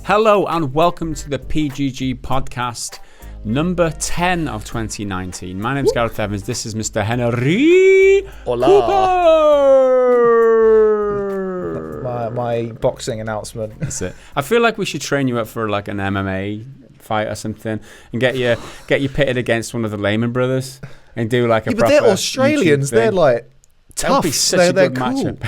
Hello and welcome to the PGG podcast, number 10 of 2019. My name's Gareth Evans. This is Mr. Henry Cooper. My boxing announcement. That's it. I feel like we should train you up for like an MMA fight or something and get you pitted against one of the Lehman brothers and do like a proper. But they're Australians. They're like tough. Be such they're a good cool. matchup.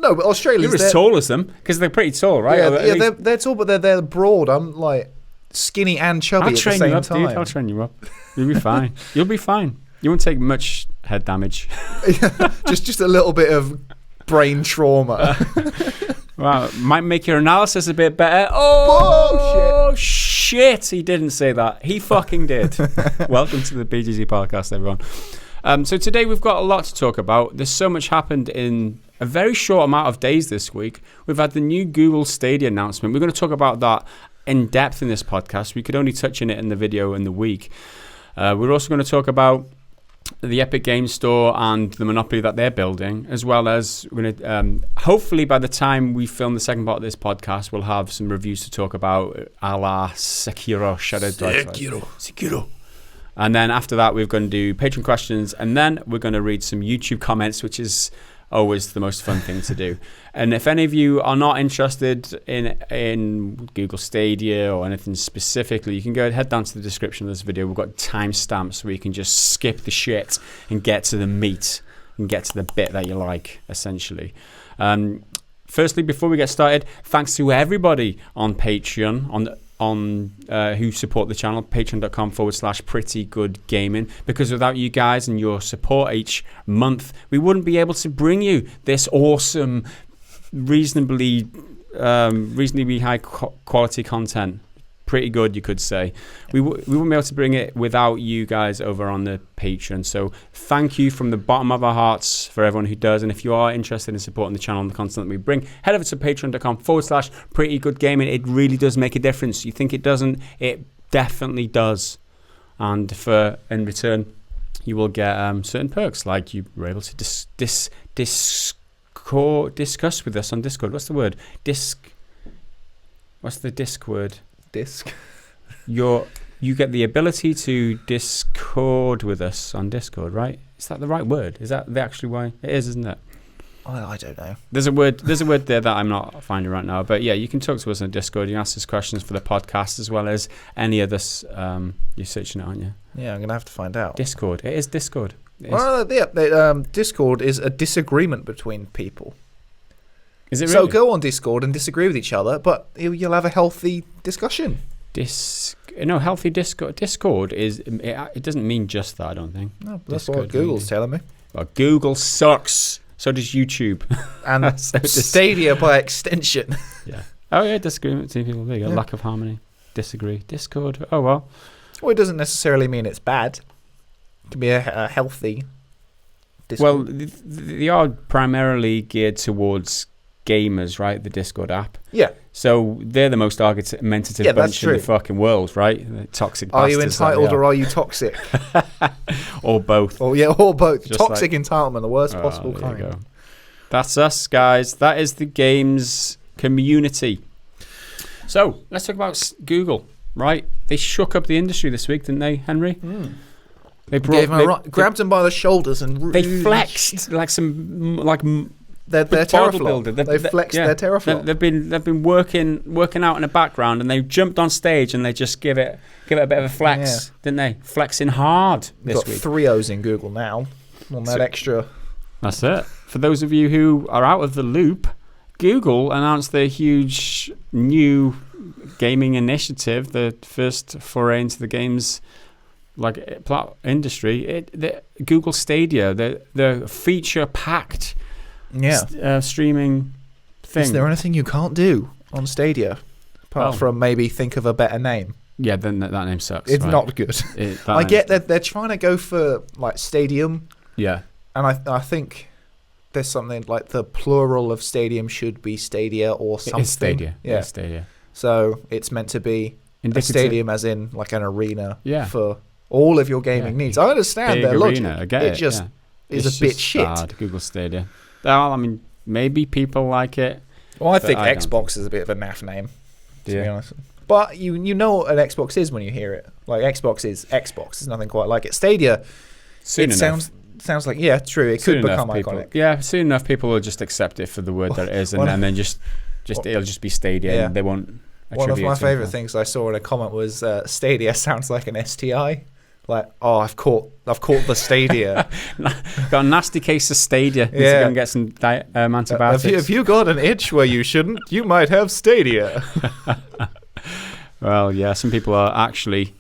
No, but Australians. You're as tall as them because they're pretty tall, right? Yeah, they're tall, but they're broad. I'm like skinny and chubby at the same time. Dude. I'll train you up. You'll be fine. You'll be fine. You won't take much head damage. just a little bit of brain trauma. Wow, might make your analysis a bit better. Oh, shit. He didn't say that. He fucking did. Welcome to the BGG podcast, everyone. So today we've got a lot to talk about. There's so much happened in a very short amount of days this week. We've had the new Google Stadia announcement. We're going to talk about that in depth in this podcast. We could only touch on it in the video in the week. We're also going to talk about the Epic Games Store and the monopoly that they're building, as well as we're going to, hopefully by the time we film the second part of this podcast, we'll have some reviews to talk about, a la Sekiro, Sekiro. And then after that, we're going to do Patreon questions, and then we're going to read some YouTube comments, which is always the most fun thing to do. And if any of you are not interested in Google Stadia or anything specifically, you can head down to the description of this video. We've got timestamps where you can just skip the shit and get to the meat and get to the bit that you like, essentially. Firstly, before we get started, thanks to everybody on Patreon, who support the channel, patreon.com/prettygoodgaming, because without you guys and your support each month, we wouldn't be able to bring you this awesome, reasonably high quality content. Pretty good, you could say. We wouldn't be able to bring it without you guys over on the Patreon. So thank you from the bottom of our hearts for everyone who does. And if you are interested in supporting the channel and the content that we bring, head over to patreon.com/prettygoodgaming. It really does make a difference. You think it doesn't? It definitely does. And in return, you will get certain perks, like you were able to discuss with us on Discord. What's the word? What's the disc word? Disc. You get the ability to Discord with us on Discord, right? Is that the right word? Is that the actual way? It is, isn't it? I don't know. There's a word there that I'm not finding right now. But yeah, you can talk to us on Discord. You can ask us questions for the podcast as well as any others. You're searching it, aren't you? Yeah, I'm gonna have to find out. Discord. It is Discord. Discord is a disagreement between people. Is it really? So go on Discord and disagree with each other, but you'll have a healthy discussion. Healthy Discord. Discord is it doesn't mean just that, I don't think. No, that's what Google's telling me. Well, Google sucks. So does YouTube. And Stadia by extension. Yeah. Oh yeah, disagreement between people. There you go. Yeah. Lack of harmony. Disagree. Discord. Oh well. Well, it doesn't necessarily mean it's bad. It can be a healthy Discord. Well, they are primarily geared towards gamers, right? The Discord app. Yeah. So they're the most argumentative bunch in the fucking world, right? The toxic bastards. Are you entitled or are you toxic? Or both. Or both. Just toxic entitlement, the worst possible kind. There you go. That's us, guys. That is the games community. So let's talk about Google, right? They shook up the industry this week, didn't they, Henry? Mm. They grabbed them by the shoulders and they flexed like They're teraflop. They've flexed their teraflop. They've been working out in the background, and they jumped on stage and they just give it a bit of a flex, didn't they? Flexing hard this week. Got 3 O's in Google now on that extra. That's it. For those of you who are out of the loop, Google announced their huge new gaming initiative, the first foray into the games industry. The Google Stadia, the feature-packed. Streaming thing. Is there anything you can't do on Stadia apart from maybe think of a better name? Yeah, then that name sucks. It's not good. I get that they're trying to go for like stadium. Yeah, and I think there's something like the plural of stadium should be stadia or something. It's Stadia. Yeah, it's Stadia. So it's meant to be a stadium, as in like an arena. Yeah. For all of your gaming needs. I understand their logic. I get it. It just is a bit shit. Bad, Google Stadia. Well, I mean, maybe people like it. Well, I think Xbox is a bit of a naff name. to be honest. But you know what an Xbox is when you hear it. Like, Xbox is Xbox. There's nothing quite like it. Stadia, sounds like, yeah, true. It could become iconic. Yeah, soon enough people will just accept it for the word that it is, and then just it'll just be Stadia, and they won't. One of my favourite things I saw in a comment was Stadia sounds like an STI. Like, oh, I've caught the Stadia. Got a nasty case of Stadia. Need to go and get some antibiotics. If you got an itch where you shouldn't, you might have Stadia. Well, yeah, some people are actually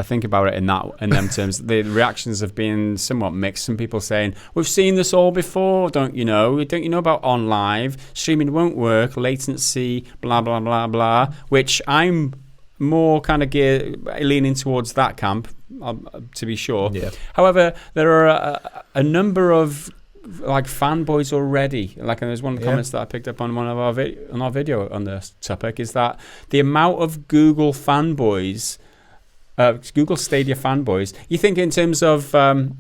think about it in them terms. The reactions have been somewhat mixed. Some people saying, "We've seen this all before, don't you know? Don't you know about on live streaming won't work, latency, blah blah blah blah." Which I'm more kind of leaning towards that camp, to be sure. Yeah. However, there are a number of like fanboys already. Like, and there's one of the comments that I picked up on one of our video on this topic, is that the amount of Google fanboys, Google Stadia fanboys. You think in terms of Sony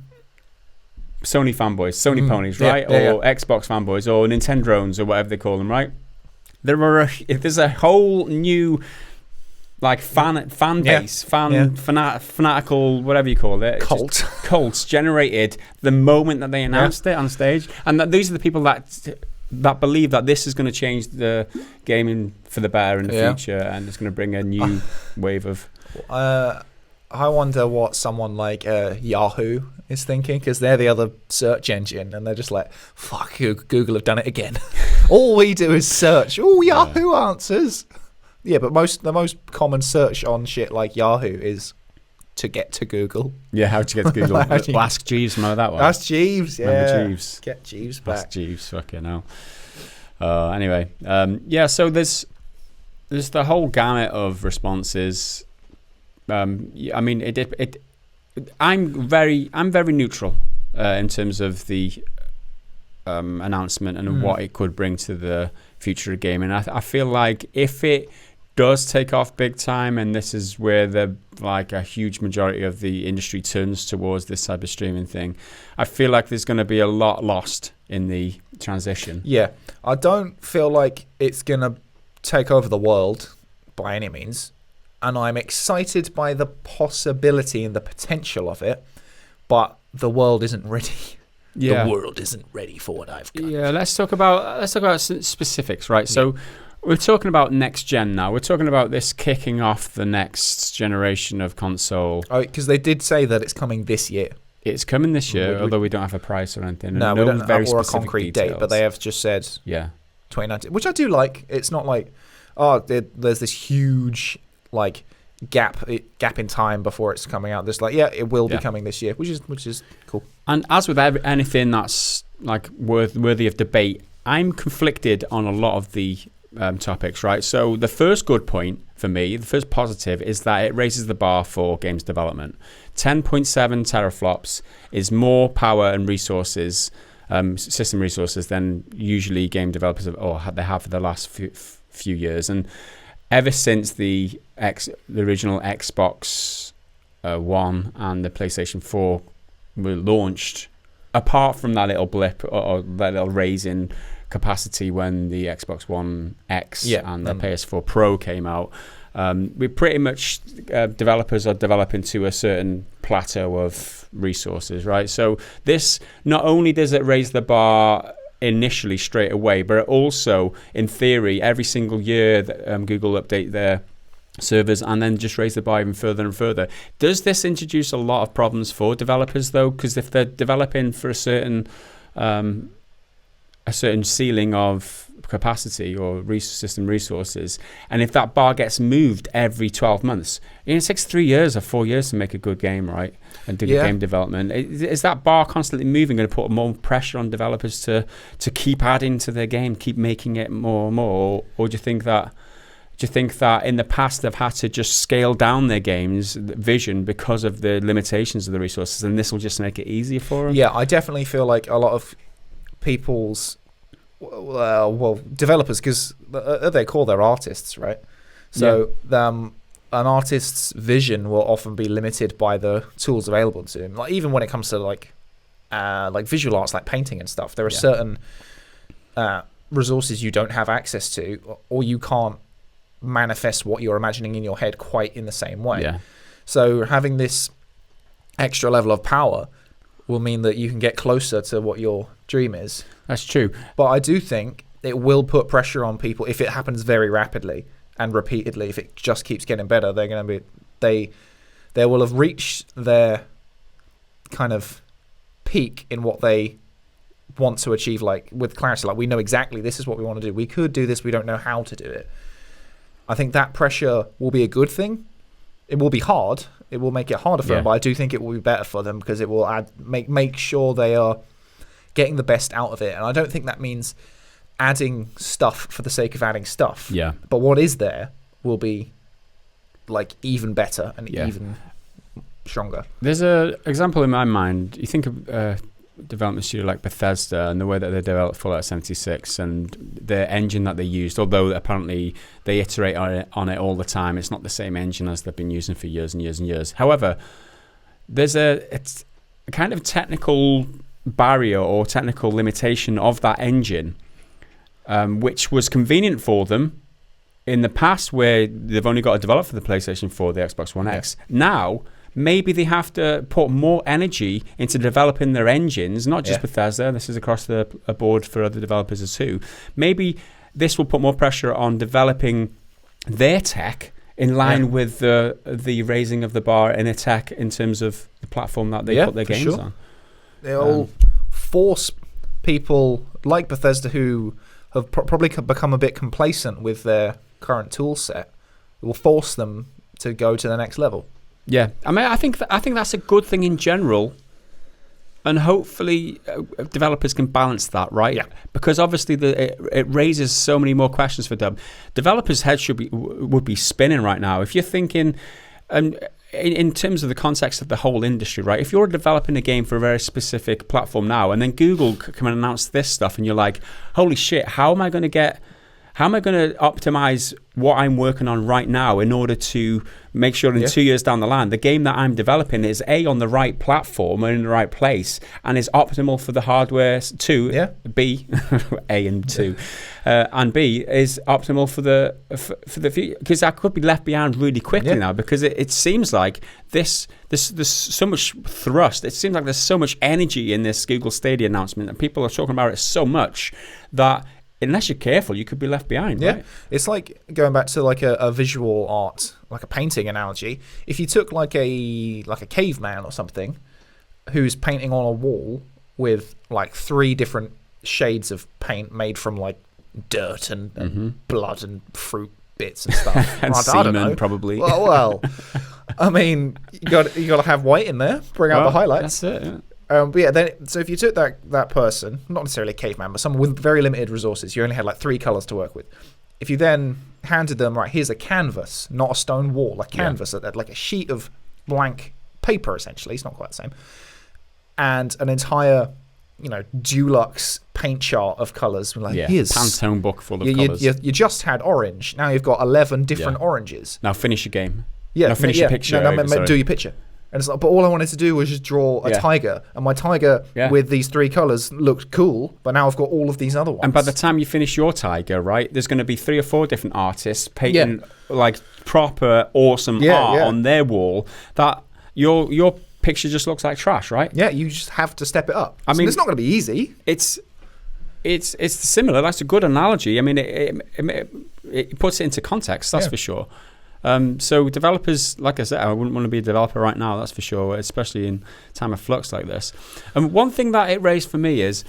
fanboys, Sony ponies, right, or Xbox fanboys, or Nintendrones, or whatever they call them, right? There's a whole new like fan base, fanatical, whatever you call it, cults generated the moment that they announced it on stage, and these are the people that believe that this is going to change the gaming for the better in the future, and it's going to bring a new wave of. I wonder what someone like Yahoo is thinking, because they're the other search engine, and they're just like, "Fuck, Google have done it again." All we do is search. Oh, Yahoo answers. Yeah, but the most common search on shit like Yahoo is to get to Google. Yeah, how to get to Google. Ask Jeeves, remember that one? Ask Jeeves, yeah. Remember Jeeves? Get Jeeves back. Ask Jeeves, fucking hell. Anyway, so there's the whole gamut of responses. I mean, I'm very neutral in terms of the announcement and what it could bring to the future of gaming. I feel like if it does take off big time, and this is where a huge majority of the industry turns towards this type of streaming thing, I feel like there's going to be a lot lost in the transition. Yeah, I don't feel like it's going to take over the world by any means, and I'm excited by the possibility and the potential of it, but the world isn't ready. Yeah. The world isn't ready for what I've got. Yeah, let's talk about specifics, right? So we're talking about next gen now. We're talking about this kicking off the next generation of console. Oh, because they did say that it's coming this year. It's coming this year, although we don't have a price or anything. No, we don't have a concrete date, but they have just said 2019, which I do like. It's not like, there's this huge like gap in time before it's coming out. There's like, it will be coming this year, which is cool. And as with anything that's like worthy of debate, I'm conflicted on a lot of the topics, right? So the first good point for me, the first positive, is that it raises the bar for games development. 10.7 teraflops is more power and resources, system resources, than usually game developers they have for the last few years. And ever since the original Xbox One and the PlayStation 4 were launched, apart from that little blip or that little raise in capacity when the Xbox One X and the PS4 Pro came out, we pretty much developers are developing to a certain plateau of resources, right? So this, not only does it raise the bar initially straight away, but it also, in theory, every single year that Google update their servers and then just raise the bar even further and further. Does this introduce a lot of problems for developers though? Because if they're developing for a certain ceiling of capacity or system resources, and if that bar gets moved every 12 months, it takes 3 years or 4 years to make a good game, right? And do game development. Is that bar constantly moving going to put more pressure on developers to keep adding to their game, keep making it more and more? Or do you think that in the past they've had to just scale down their game's vision because of the limitations of the resources, and this will just make it easier for them? Yeah, I definitely feel like a lot of people's developers, because they call their artists, right? So an artist's vision will often be limited by the tools available to him. Like, even when it comes to like visual arts, like painting and stuff, there are certain resources you don't have access to, or you can't manifest what you're imagining in your head quite in the same way. Yeah. So having this extra level of power will mean that you can get closer to what your dream is. That's true. But I do think it will put pressure on people if it happens very rapidly and repeatedly. If it just keeps getting better, they're going to be they will have reached their kind of peak in what they want to achieve, like with clarity. Like, we know exactly this is what we want to do. We could do this, we don't know how to do it. I think that pressure will be a good thing. It will be hard. It will make it harder for them, but I do think it will be better for them because it will make sure they are getting the best out of it. And I don't think that means adding stuff for the sake of adding stuff. Yeah. But what is there will be like even better and even stronger. There's an example in my mind. You think of a development studio like Bethesda and the way that they developed Fallout 76 and the engine that they used, although apparently they iterate on it all the time. It's not the same engine as they've been using for years and years and years. However, it's a kind of technical barrier or technical limitation of that engine, which was convenient for them in the past, where they've only got to develop for the PlayStation 4, the Xbox One X. Now, maybe they have to put more energy into developing their engines, not just Bethesda. This is across the board for other developers too. Maybe this will put more pressure on developing their tech in line with the raising of the bar in a tech in terms of the platform that they put their games on. They'll force people like Bethesda who have probably become a bit complacent with their current tool set. It will force them to go to the next level. Yeah, I mean, I think that's a good thing in general, and hopefully developers can balance that, right? Yeah. Because obviously it raises so many more questions for them. Developers' heads would be spinning right now if you're thinking, in terms of the context of the whole industry, right? If you're developing a game for a very specific platform now, and then Google come and announce this stuff, and you're like, holy shit, how am I going to optimize what I'm working on right now in order to make sure in 2 years down the line, the game that I'm developing is A, on the right platform and in the right place, and is optimal for the hardware too, B, A and 2, and B, is optimal for the future, because that could be left behind really quickly now, because it seems like there's so much thrust, it seems like there's so much energy in this Google Stadia announcement, and people are talking about it so much that unless you're careful, you could be left behind. Yeah, right? It's like going back to like a visual art, like a painting analogy. If you took like a caveman or something who's painting on a wall with like 3 different shades of paint made from like dirt and blood and fruit bits and stuff, and semen probably. Well, I mean, you got to have white in there, bring out the highlights. That's it. Yeah. But yeah, then so if you took that person, not necessarily a caveman, but someone with very limited resources, you only had like 3 colors to work with. If you then handed them, right, here's a canvas, not a stone wall, a canvas, like a sheet of blank paper, essentially, it's not quite the same, and an entire, Dulux paint chart of colors, like here's Pantone book full of colors. You just had orange. Now you've got 11 different oranges. Now finish your game. Yeah, now finish your picture. No, do your picture. And it's like, but all I wanted to do was just draw a tiger, and my tiger with these 3 colors looked cool. But now I've got all of these other ones. And by the time you finish your tiger, right, there's going to be 3 or 4 different artists painting like proper awesome art on their wall. That your picture just looks like trash, right? Yeah, you just have to step it up. I mean, it's not going to be easy. It's similar. That's a good analogy. I mean, it puts it into context. That's for sure. So developers, like I said, I wouldn't want to be a developer right now, that's for sure, especially in time of flux like this. And one thing that it raised for me is,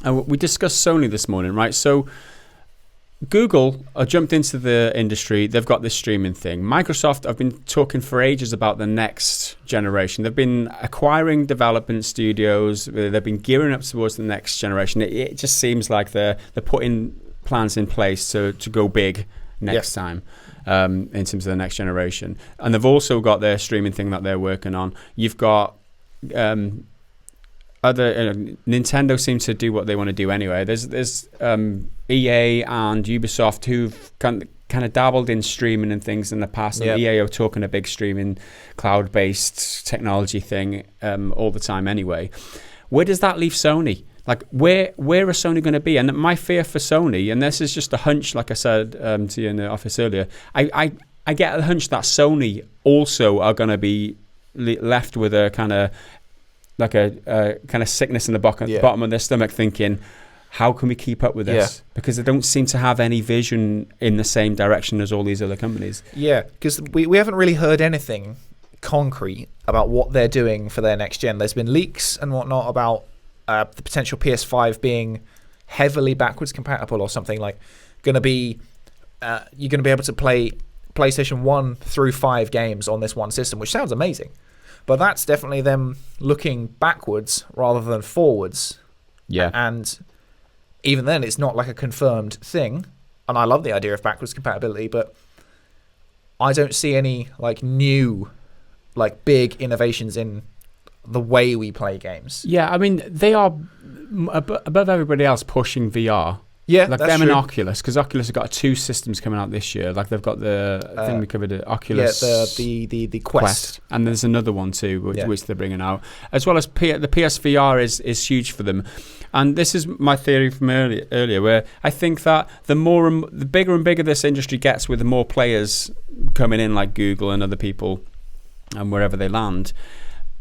we discussed Sony this morning, right? So Google jumped into the industry. They've got this streaming thing. Microsoft have been talking for ages about the next generation. They've been acquiring development studios. They've been gearing up towards the next generation. It just seems like they're putting plans in place to go big next time. In terms of the next generation, and they've also got their streaming thing that they're working on. You've got other Nintendo seems to do what they want to do anyway. There's EA and Ubisoft who've kind of dabbled in streaming and things in the past. And EA are talking a big streaming cloud-based technology thing all the time anyway. Where does that leave Sony? like where are Sony going to be? And my fear for Sony, and this is just a hunch, like I said to you in the office earlier, I get a hunch that Sony also are going to be left with a kind of like a kind of sickness in the bottom of their stomach, thinking, how can we keep up with this? Yeah. Because they don't seem to have any vision in the same direction as all these other companies. Yeah, because we haven't really heard anything concrete about what they're doing for their next gen. There's been leaks and whatnot about the potential PS5 being heavily backwards compatible or something, like going to be you're going to be able to play PlayStation 1 through 5 games on this one system, which sounds amazing. But that's definitely them looking backwards rather than forwards. Yeah. And even then, it's not like a confirmed thing. And I love the idea of backwards compatibility, but I don't see any like new, like big innovations in the way we play games. Yeah, I mean, they are above everybody else pushing VR. Yeah, like that's them true. And Oculus, because Oculus have got 2 systems coming out this year. Like they've got I think we covered it, Oculus. Yeah, the Quest. And there's another one too, which they're bringing out, as well as the PSVR is huge for them. And this is my theory from earlier, where I think that the bigger and bigger this industry gets, with the more players coming in, like Google and other people, and wherever they land,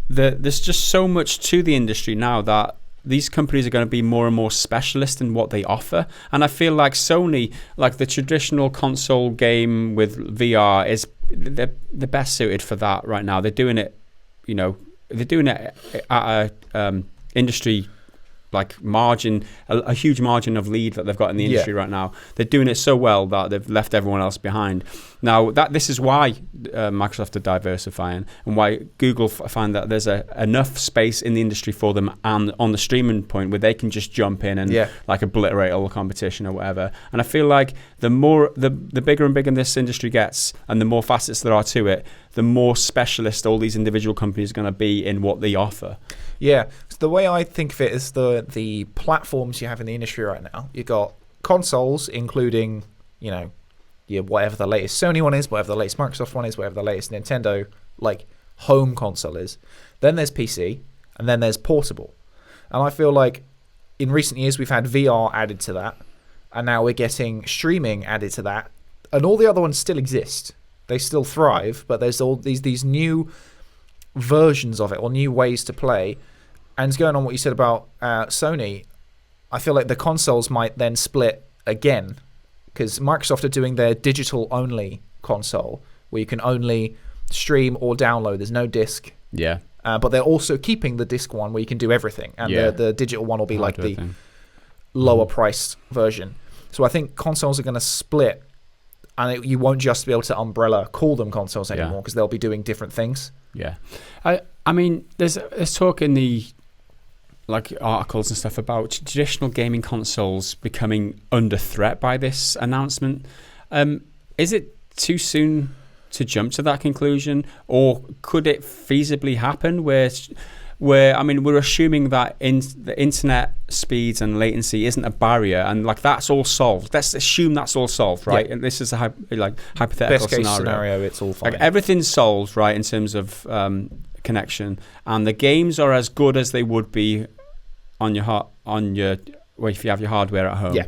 there's just so much to the industry now that these companies are going to be more and more specialist in what they offer. And I feel like Sony, like the traditional console game with VR, they're best suited for that right now. They're doing it, at a industry like margin, a huge margin of lead that they've got in the industry right now. They're doing it so well that they've left everyone else behind. Now, this is why Microsoft are diversifying, and why Google find that there's enough space in the industry for them, and on the streaming point where they can just jump in and like obliterate all the competition or whatever. And I feel like the bigger and bigger this industry gets, and the more facets there are to it, the more specialist all these individual companies are going to be in what they offer. Yeah, so the way I think of it is the platforms you have in the industry right now. You got consoles, including whatever the latest Sony one is, whatever the latest Microsoft one is, whatever the latest Nintendo like home console is. Then there's PC, and then there's portable. And I feel like in recent years we've had VR added to that, and now we're getting streaming added to that, and all the other ones still exist. They still thrive, but there's all these new versions of it, or new ways to play. And going on what you said about Sony, I feel like the consoles might then split again, because Microsoft are doing their digital-only console, where you can only stream or download. There's no disc. Yeah. But they're also keeping the disc one, where you can do everything. And the digital one will be like the lower-priced version. So I think consoles are going to split, and you won't just be able to call them consoles anymore, because they'll be doing different things. Yeah. I mean, there's talk in the like articles and stuff about traditional gaming consoles becoming under threat by this announcement. Is it too soon to jump to that conclusion, or could it feasibly happen where I mean, we're assuming that the internet speeds and latency isn't a barrier, and like that's all solved. Let's assume that's all solved, right? Yeah. And this is a hypothetical best case scenario. It's all fine. Like everything's solved, right, in terms of connection, and the games are as good as they would be if you have your hardware at home. Yeah.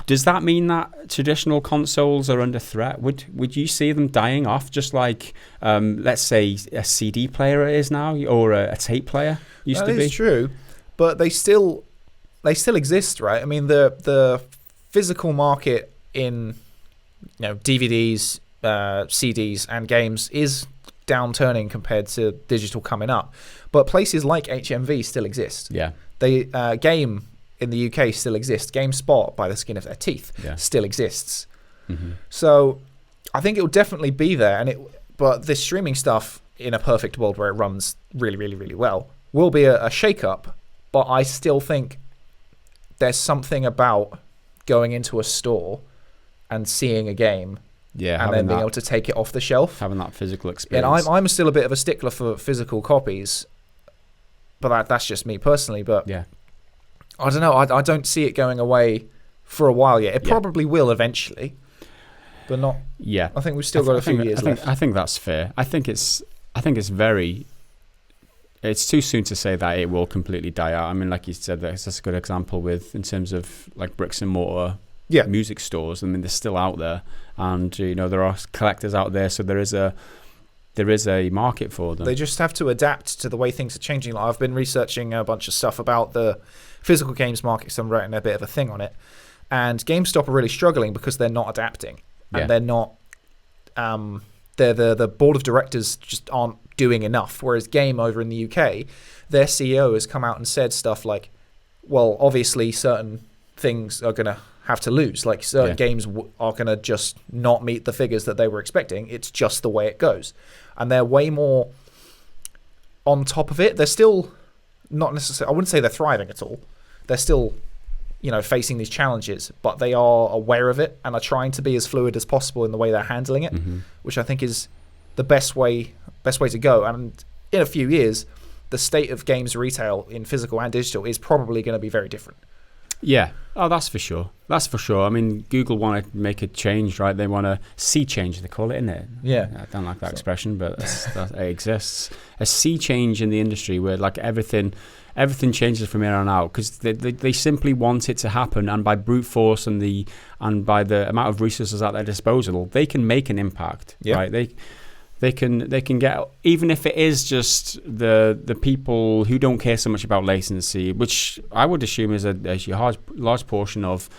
Does that mean that traditional consoles are under threat? Would you see them dying off, just like let's say a CD player is now, or a tape player used to be? That is true, but they still exist, right? I mean, the physical market in DVDs, CDs, and games is downturning compared to digital coming up, but places like HMV still exist. Yeah, they Game in the UK still exists. GameSpot, by the skin of their teeth, still exists. Mm-hmm. So I think it will definitely be there. But this streaming stuff, in a perfect world where it runs really, really, really well, will be a shake-up. But I still think there's something about going into a store and seeing a game, and then being able to take it off the shelf, having that physical experience. And I'm still a bit of a stickler for physical copies, but that's just me personally. But yeah. I don't know. I don't see it going away for a while yet. It probably will eventually, but not. Yeah, I think we've still got a few years left. I think that's fair. I think it's very it's too soon to say that it will completely die out. I mean, like you said, that's a good example in terms of like bricks and mortar music stores. I mean, they're still out there, and there are collectors out there, so there is a market for them. They just have to adapt to the way things are changing. Like, I've been researching a bunch of stuff about the physical games market, so I'm writing a bit of a thing on it. And GameStop are really struggling because they're not adapting, and they're not. The board of directors just aren't doing enough. Whereas Game over in the UK, their CEO has come out and said stuff like, "Well, obviously certain things are going to have to lose. Like certain games are going to just not meet the figures that they were expecting. It's just the way it goes." And they're way more on top of it. They're still not necessarily, I wouldn't say they're thriving at all. They're still, facing these challenges, but they are aware of it and are trying to be as fluid as possible in the way they're handling it, which I think is the best way to go. And in a few years, the state of games retail in physical and digital is probably going to be very different. Yeah. Oh, that's for sure. I mean, Google want to make a change, right? They want to sea change, they call it, isn't it? Yeah. I don't like that expression, but it exists. A sea change in the industry where like everything changes from here on out, because they simply want it to happen, and by brute force and by the amount of resources at their disposal, they can make an impact, right? They can get, even if it is just the people who don't care so much about latency, which I would assume is a large portion of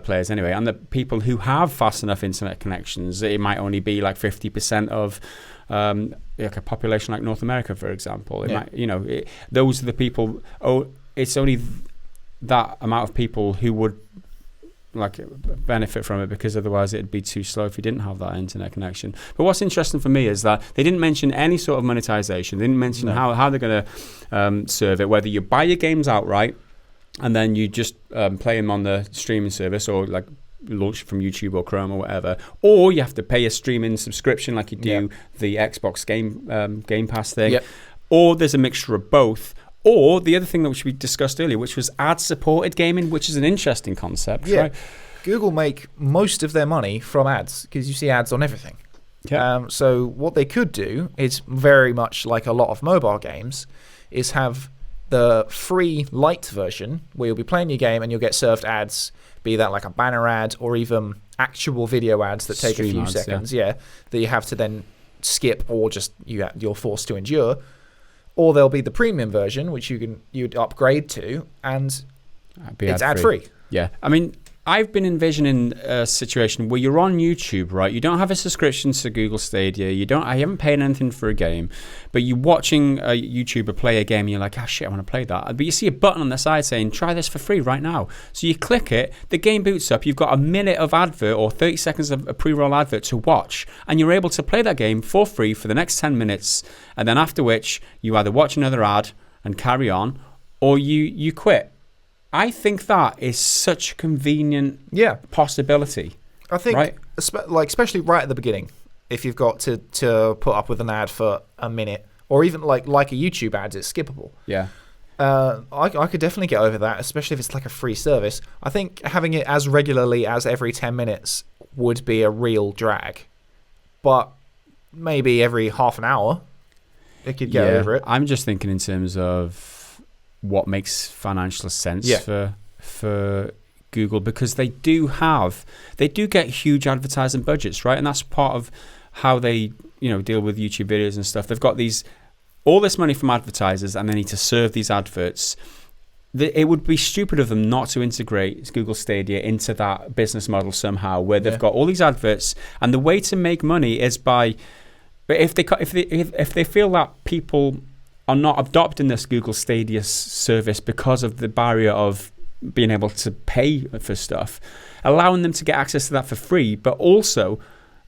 players anyway, and the people who have fast enough internet connections. It might only be like 50% of like a population like North America, for example. It might, those are the people. It's only that amount of people who would like benefit from it, because otherwise it'd be too slow if you didn't have that internet connection. But what's interesting for me is that they didn't mention any sort of monetization. They didn't mention how they're going to serve it, whether you buy your games outright and then you just play them on the streaming service, or like launch from YouTube or Chrome or whatever, or you have to pay a streaming subscription like you do the Xbox Game Pass thing, or there's a mixture of both. Or the other thing that we discussed earlier, which was ad-supported gaming, which is an interesting concept, right? Google make most of their money from ads, because you see ads on everything. Yeah. So what they could do is very much like a lot of mobile games, is have the free light version where you'll be playing your game and you'll get served ads, be that like a banner ad or even actual video ads that take Stream a few ads, seconds, that you have to then skip, or just you're forced to endure. Or there'll be the premium version, which you'd upgrade to, and it's ad-free. Yeah. I mean, I've been envisioning a situation where you're on YouTube, right? You don't have a subscription to Google Stadia. I haven't paid anything for a game, but you're watching a YouTuber play a game and you're like, oh shit, I want to play that. But you see a button on the side saying, try this for free right now. So you click it, the game boots up, you've got a minute of advert or 30 seconds of a pre-roll advert to watch, and you're able to play that game for free for the next 10 minutes. And then after which, you either watch another ad and carry on, or you quit. I think that is such a convenient possibility. I think, right? Especially right at the beginning, if you've got to put up with an ad for a minute, or even like a YouTube ad, it's skippable. Yeah. I could definitely get over that, especially if it's like a free service. I think having it as regularly as every 10 minutes would be a real drag. But maybe every half an hour, it could get over it. I'm just thinking in terms of what makes financial sense for Google, because they do get huge advertising budgets, right? And that's part of how they deal with YouTube videos and stuff. They've got all this money from advertisers, and they need to serve these adverts. It would be stupid of them not to integrate Google Stadia into that business model somehow, where they've got all these adverts, and the way to make money is by, but if they feel that people are not adopting this Google Stadia service because of the barrier of being able to pay for stuff, allowing them to get access to that for free, but also,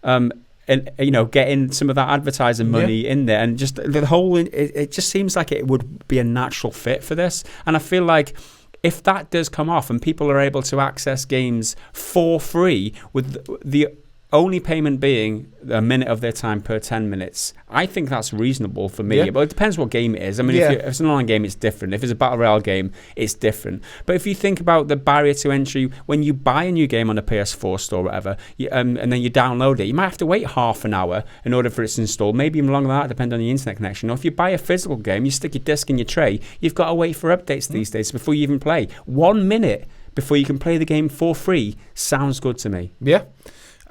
getting some of that advertising money in there, and just the whole. It just seems like it would be a natural fit for this, and I feel like if that does come off and people are able to access games for free with the only payment being a minute of their time per 10 minutes. I think that's reasonable for me. But it depends what game it is. I mean, if it's an online game, it's different. If it's a Battle Royale game, it's different. But if you think about the barrier to entry, when you buy a new game on a PS4 store or whatever, and then you download it, you might have to wait half an hour in order for it to install, maybe even longer than that, depending on your internet connection. Or if you buy a physical game, you stick your disc in your tray, you've got to wait for updates these days before you even play. 1 minute before you can play the game for free sounds good to me. Yeah.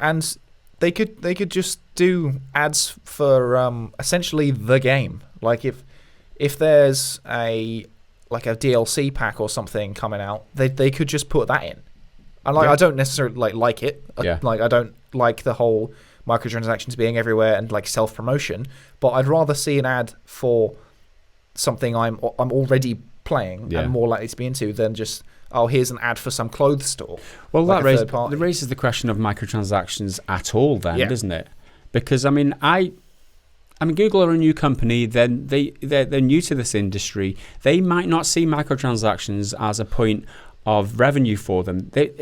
And they could just do ads for essentially the game. Like if there's a DLC pack or something coming out, they could just put that in. And I don't necessarily like it. I don't like the whole microtransactions being everywhere and like self-promotion, but I'd rather see an ad for something I'm already playing and more likely to be into than just, oh, here's an ad for some clothes store. Well, that raises the question of microtransactions at all then, doesn't it? Because, I mean, Google are a new company. They're new to this industry. They might not see microtransactions as a point of revenue for them. They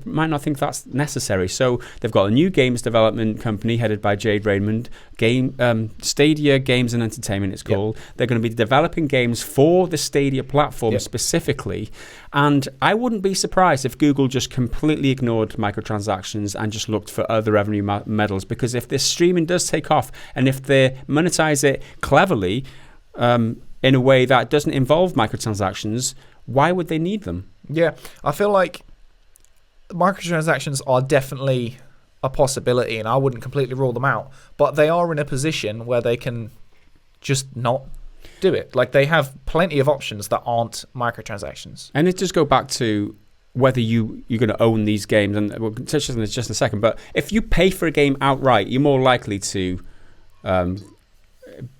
might not think that's necessary. So they've got a new games development company headed by Jade Raymond, Stadia Games and Entertainment it's called. They're going to be developing games for the Stadia platform specifically. And I wouldn't be surprised if Google just completely ignored microtransactions and just looked for other revenue models, because if this streaming does take off and if they monetize it cleverly in a way that doesn't involve microtransactions, why would they need them? Yeah, I feel like microtransactions are definitely a possibility, and I wouldn't completely rule them out. But they are in a position where they can just not do it. Like, they have plenty of options that aren't microtransactions. And it does go back to whether you're going to own these games, and we'll touch on this just in a second. But if you pay for a game outright, you're more likely to.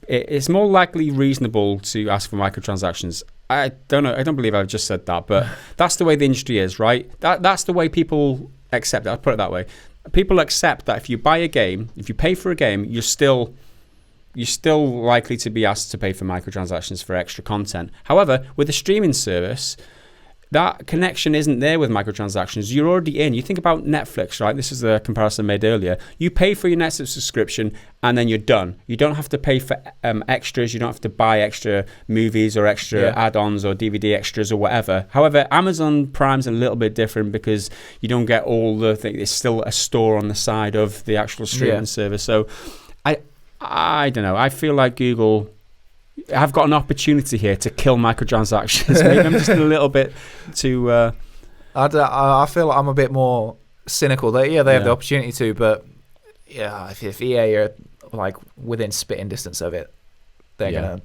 It's more likely reasonable to ask for microtransactions. I don't know. I don't believe I've just said that, but that's the way the industry is, right? That's the way people accept it. I'll put it that way. People accept that if you buy a game, if you pay for a game, you're still likely to be asked to pay for microtransactions for extra content. However, with a streaming service, that connection isn't there with microtransactions. You're already in. You think about Netflix, right? This is the comparison I made earlier. You pay for your Netflix subscription and then you're done. You don't have to pay for extras. You don't have to buy extra movies or extra add-ons or DVD extras or whatever. However, Amazon Prime's a little bit different because you don't get all the things. It's still a store on the side of the actual streaming service. So I don't know. I feel like Google have got an opportunity here to kill microtransactions. Maybe I'm just a little bit too. I feel like I'm a bit more cynical. They have the opportunity to, but if EA are like within spitting distance of it, they're gonna.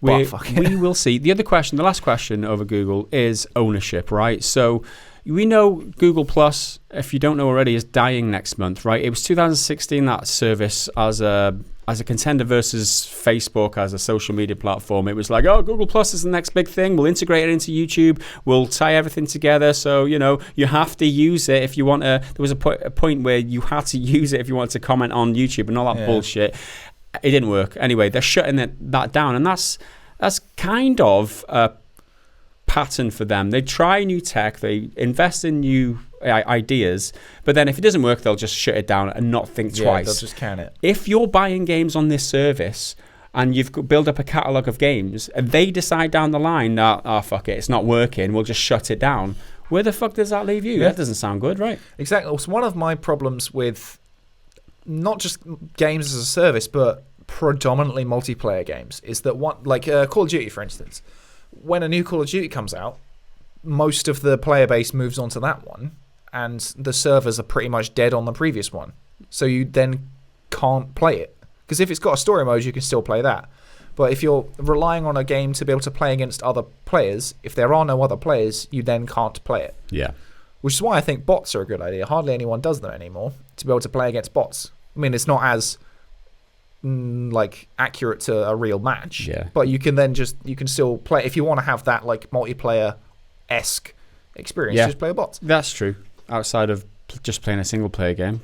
We will see. The last question over Google is ownership, right? So we know Google Plus, if you don't know already, is dying next month, right? It was 2016 that service as a contender versus Facebook as a social media platform. It was like, oh, Google Plus is the next big thing. We'll integrate it into YouTube. We'll tie everything together. So, you have to use it if you want to. There was a point where you had to use it if you wanted to comment on YouTube and all that bullshit. It didn't work. Anyway, they're shutting that down. And that's kind of a pattern for them. They try new tech. They invest in new ideas, but then if it doesn't work, they'll just shut it down and not think twice. They'll just can it. If you're buying games on this service and you've built up a catalogue of games and they decide down the line that, fuck it, it's not working, we'll just shut it down, where the fuck does that leave you? That doesn't sound good, right? Exactly. So one of my problems with not just games as a service, but predominantly multiplayer games is that Call of Duty, for instance, when a new Call of Duty comes out, most of the player base moves on to that one, and the servers are pretty much dead on the previous one. So you then can't play it. Because if it's got a story mode, you can still play that. But if you're relying on a game to be able to play against other players, if there are no other players, you then can't play it. Yeah. Which is why I think bots are a good idea. Hardly anyone does them anymore, to be able to play against bots. I mean, it's not as accurate to a real match, but you can still play. If you want to have that multiplayer-esque experience, just play a bot. That's true. Outside of just playing a single player game.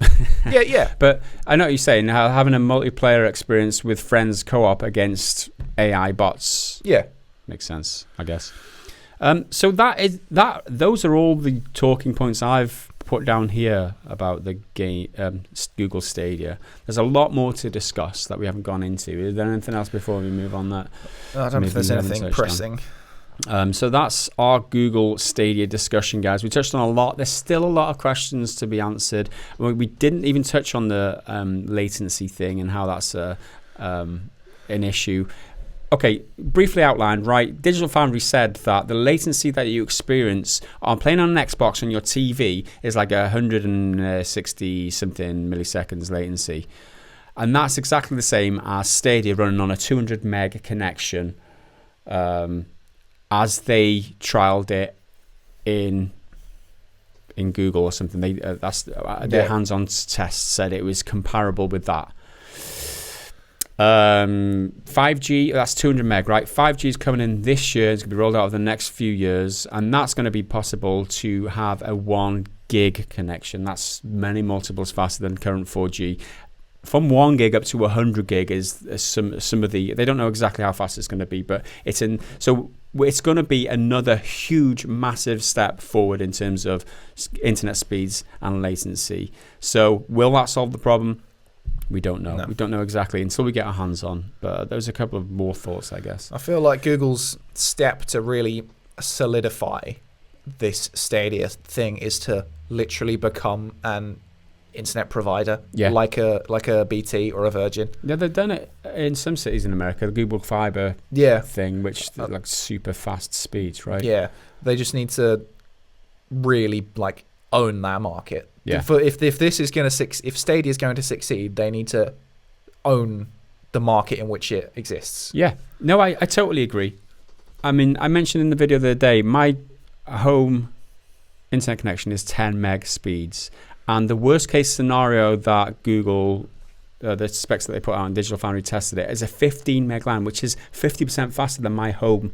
Yeah. But I know what you're saying. Having a multiplayer experience with friends co-op against AI bots. Yeah. Makes sense, I guess. So those are all the talking points I've put down here about the game, Google Stadia, there's a lot more to discuss that we haven't gone into. Is there anything else before we move on that? I don't know if there's anything pressing. So that's our Google Stadia discussion, guys. We touched on a lot. There's still a lot of questions to be answered. We didn't even touch on the latency thing and how that's an issue. Okay, briefly outlined, right? Digital Foundry said that the latency that you experience on playing on an Xbox on your TV is like 160 something milliseconds latency. And that's exactly the same as Stadia running on a 200 meg connection as they trialed it in Google or something. Their hands-on test said it was comparable with that. 5G, that's 200 meg, right? 5G is coming in this year. It's going to be rolled out over the next few years, and that's going to be possible to have a 1 gig connection. That's many multiples faster than current 4G. From 1 gig up to 100 gig is some of the. They don't know exactly how fast it's going to be, but it's in. So it's going to be another huge, massive step forward in terms of internet speeds and latency. So will that solve the problem? We don't know. No. We don't know exactly until we get our hands on. But there's a couple of more thoughts, I guess. I feel like Google's step to really solidify this Stadia thing is to literally become an internet provider, like a BT or a Virgin. Yeah, they've done it in some cities in America. The Google Fiber thing, which like super fast speeds, right? Yeah, they just need to really like own that market. Yeah. If this is going to if Stadia is going to succeed, they need to own the market in which it exists. Yeah. No, I totally agree. I mean, I mentioned in the video the other day, my home internet connection is 10 meg speeds, and the worst case scenario that Google, the specs that they put out on Digital Foundry tested it, is a 15 meg line, which is 50% faster than my home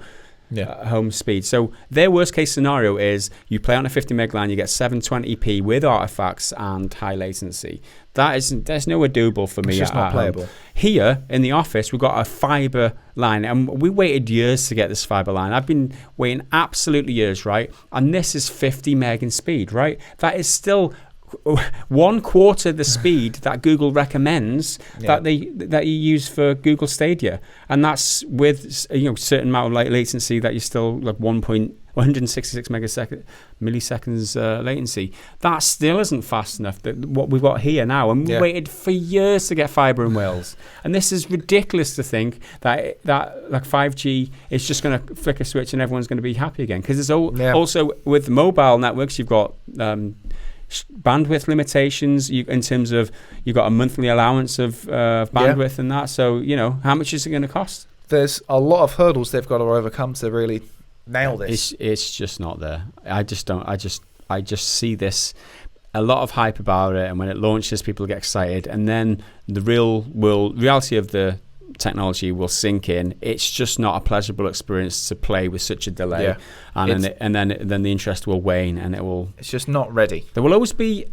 home speed. So their worst case scenario is you play on a 50 meg line, you get 720p with artifacts and high latency. There's nowhere doable for me. It's just not playable. Here in the office, we've got a fiber line, and we waited years to get this fiber line. I've been waiting absolutely years, right? And this is 50 meg in speed, right? That is still 1/4 the speed that Google recommends that you use for Google Stadia, and that's with certain amount of latency that you're still like 166 milliseconds latency. That still isn't fast enough. What we've got here now, and we waited for years to get fiber in Wales, and this is ridiculous to think that like 5G is just going to flick a switch and everyone's going to be happy again, because it's also with mobile networks you've got bandwidth limitations in terms of you've got a monthly allowance of bandwidth and that. So how much is it going to cost? There's a lot of hurdles they've got to overcome to really nail this. It's just not there. I just see this, a lot of hype about it, and when it launches people get excited, and then the reality of the technology will sink in. It's just not a pleasurable experience to play with such a delay, and then the interest will wane, and it's just not ready. There will always be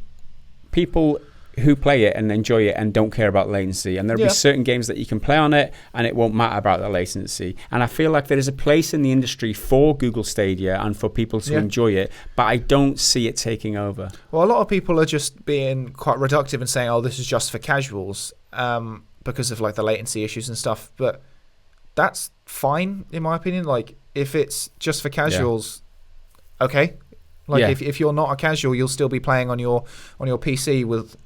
people who play it and enjoy it and don't care about latency, and there'll be certain games that you can play on it and it won't matter about the latency. And I feel like there is a place in the industry for Google Stadia and for people to enjoy it, but I don't see it taking over. Well, a lot of people are just being quite reductive and saying, this is just for casuals, because of like the latency issues and stuff, but that's fine in my opinion. Like if it's just for casuals, okay. Like if you're not a casual, you'll still be playing on your PC with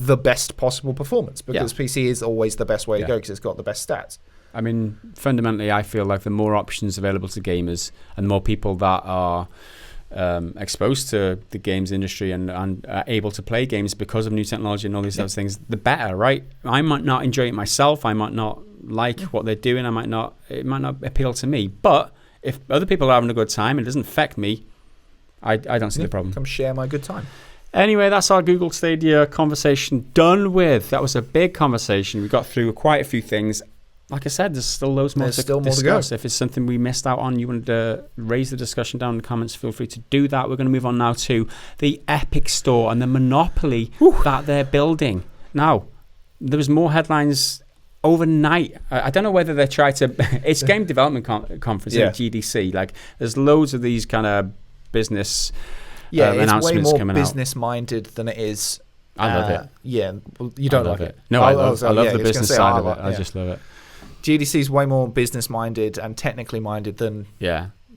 the best possible performance, because PC is always the best way to go because it's got the best stats. I mean, fundamentally, I feel like the more options available to gamers and the more people that are exposed to the games industry and are able to play games because of new technology and all these other things, the better, right? I might not enjoy it myself. I might not like what they're doing. It might not appeal to me. But if other people are having a good time, it doesn't affect me. I don't see the problem. Come share my good time. Anyway, that's our Google Stadia conversation done with. That was a big conversation. We got through quite a few things. Like I said, there's still loads more to discuss. If it's something we missed out on, you want to raise the discussion down in the comments, feel free to do that. We're going to move on now to the Epic Store and the monopoly that they're building. Now, there was more headlines overnight. I don't know whether they try to... It's Game Development Conference at GDC. Like, there's loads of these kind of business Yeah, it's way announcements more coming business-minded than it is. I love it. Yeah, well, you don't love it. No, I love the business side of it. I just love it. GDC is way more business-minded and technically minded than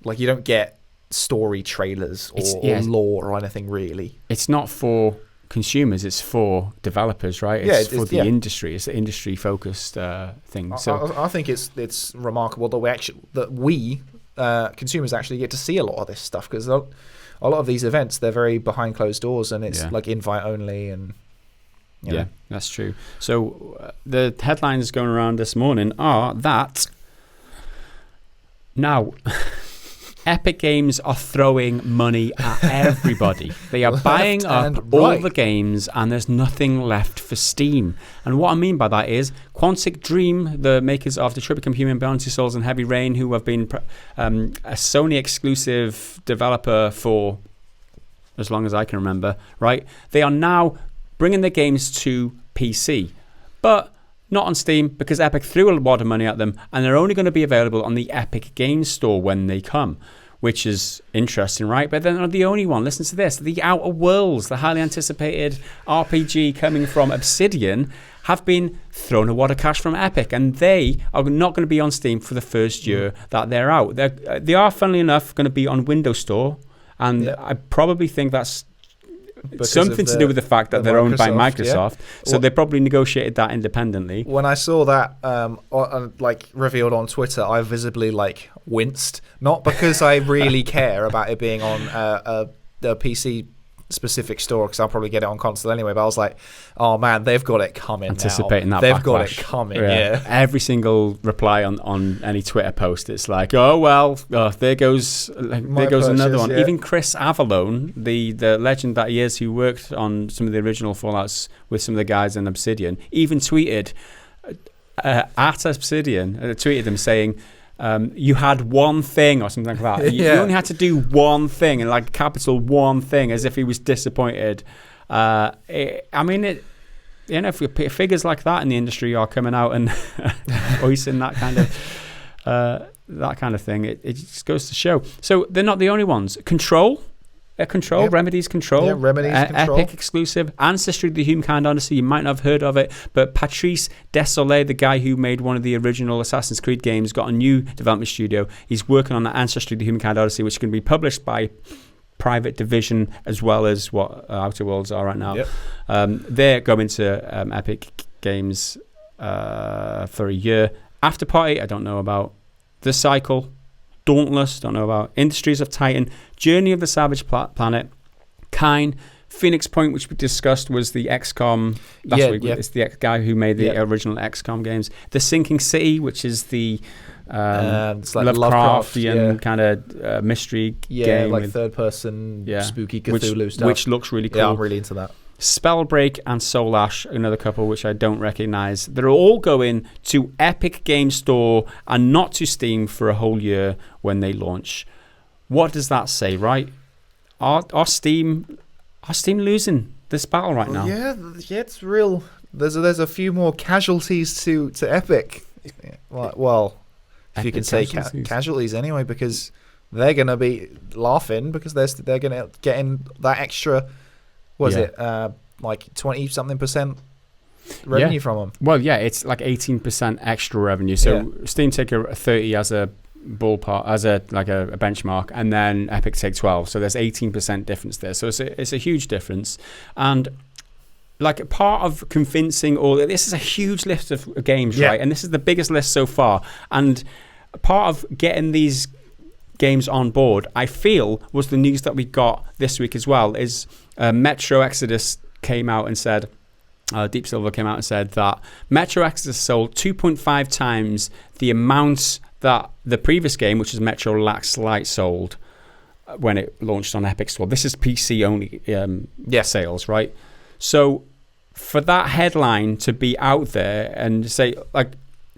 like you don't get story trailers or lore or anything really. It's not for consumers, it's for developers, right? It's for the industry. It's an industry-focused thing. So I think it's remarkable that we consumers actually get to see a lot of this stuff, because a lot of these events, they're very behind closed doors, and it's like invite only, and you know. That's true. So the headlines going around this morning are that now Epic Games are throwing money at everybody. They are buying up all the games, and there's nothing left for Steam. And what I mean by that is Quantic Dream, the makers of Detroit Become Human, Beyond Two Souls, and Heavy Rain, who have been a Sony exclusive developer for as long as I can remember, right? They are now bringing their games to PC, but not on Steam, because Epic threw a lot of money at them, and they're only going to be available on the Epic Games Store when they come, which is interesting, right? But they're not the only one. Listen to this. The Outer Worlds, the highly anticipated RPG coming from Obsidian, have been thrown a wad of cash from Epic, and they are not going to be on Steam for the first year that they're out. They are, funnily enough, going to be on Windows Store, and I probably think that's something to do with the fact that they're owned by Microsoft. So they probably negotiated that independently. When I saw that revealed on Twitter, I visibly winced. Not because I really care about it being on a PC specific store, because I'll probably get it on console anyway, but I was like, oh man, they've got it coming. Anticipating now. That they've backlash. Got it coming. Yeah. Every single reply on any Twitter post, it's like, oh well, there goes another one. Even Chris Avallone, the legend that he is, who worked on some of the original Fallouts with some of the guys in Obsidian, even tweeted at Obsidian, tweeted them saying, you had one thing or something like that. You only had to do one thing, and capital one thing, as if he was disappointed. If figures like that in the industry are coming out and voicing that kind of thing, it just goes to show. So they're not the only ones. Remedy's Control. Yeah, Remedy's Control. Epic exclusive. Ancestry of the Humankind Odyssey, you might not have heard of it, but Patrice Desolé, the guy who made one of the original Assassin's Creed games, got a new development studio. He's working on the Ancestry of the Humankind Odyssey, which is going to be published by Private Division, as well as what Outer Worlds are right now. Yep. They're going to Epic Games for a year. After Party, I don't know about. The Cycle, Dauntless, don't know about. Industries of Titan, Journey of the Savage Planet, Kine, Phoenix Point, which we discussed was the XCOM. It's the guy who made the original XCOM games. The Sinking City, which is the it's Lovecraftian kind of mystery game. Like third-person spooky Cthulhu stuff. Which looks really cool. Yeah, I'm really into that. Spellbreak and Soul Ash, another couple which I don't recognize. They're all going to Epic Games Store and not to Steam for a whole year when they launch. What does that say, right? Are Steam losing this battle right now? Yeah, it's real. There's a few more casualties to Epic. Well, if you can say casualties anyway, because they're going to be laughing because they're going to get in that extra. Was it 20-something% revenue from them? Well, it's like 18% extra revenue. So Steam take a 30 as a ballpark, as a benchmark, and then Epic take 12. So there's 18% difference there. So it's a huge difference. And part of convincing this is a huge list of games, right? And this is the biggest list so far. And part of getting these games on board, I feel, was the news that we got this week as well, is Metro Exodus came out and said, Deep Silver came out and said that Metro Exodus sold 2.5 times the amount that the previous game, which is Metro Last Light, sold when it launched on Epic Store. This is PC only sales, right? So for that headline to be out there and say,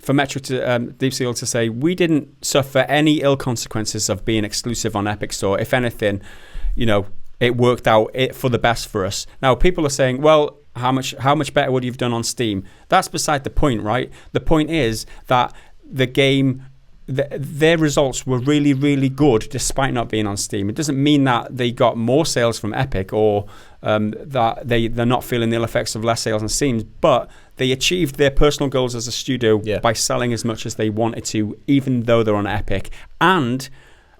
for Metro to Deep Silver to say, we didn't suffer any ill consequences of being exclusive on Epic Store. If anything, it worked out for the best for us. Now people are saying, well, how much better would you have done on Steam? That's beside the point, right? The point is that the game their results were really, really good despite not being on Steam. It doesn't mean that they got more sales from Epic or that they're not feeling the ill effects of less sales on Steam, but they achieved their personal goals as a studio by selling as much as they wanted to, even though they're on Epic, and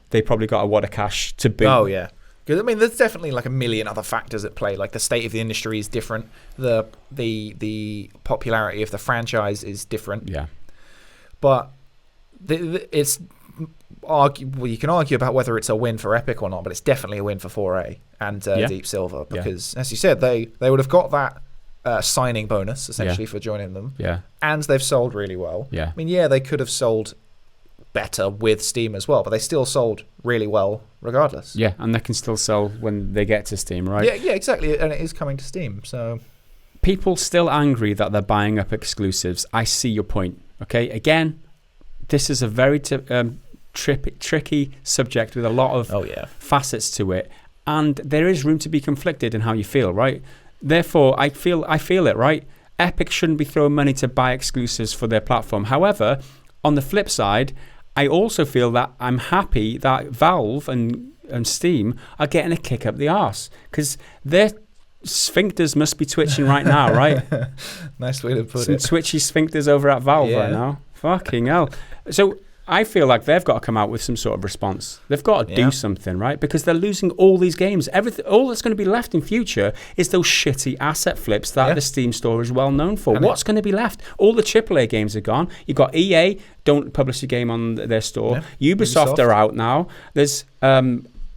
they probably got a wad of cash to boot. Oh, yeah. Because, I mean, there's definitely like a million other factors at play. Like the state of the industry is different. The popularity of the franchise is different. Yeah. But it's you can argue about whether it's a win for Epic or not, but it's definitely a win for 4A and Deep Silver because, as you said, they would have got that signing bonus essentially for joining them. Yeah. And they've sold really well. Yeah. I mean, they could have sold better with Steam as well, but they still sold really well regardless. Yeah, and they can still sell when they get to Steam, right? Yeah, exactly. And it is coming to Steam, so people still angry that they're buying up exclusives. I see your point. Okay, again, this is a very tricky subject with a lot of facets to it, and there is room to be conflicted in how you feel, right? Therefore, I feel it, right? Epic shouldn't be throwing money to buy exclusives for their platform. However, on the flip side, I also feel that I'm happy that Valve and Steam are getting a kick up the arse because their sphincters must be twitching right now, right? Nice way to put Some it. twitchy sphincters over at Valve right now. Fucking hell. So I feel like they've got to come out with some sort of response. They've got to do something, right? Because they're losing all these games. Everything, all that's going to be left in future is those shitty asset flips that the Steam store is well known for. What's going to be left? All the AAA games are gone. You've got EA, don't publish a game on their store. Ubisoft are out now. There's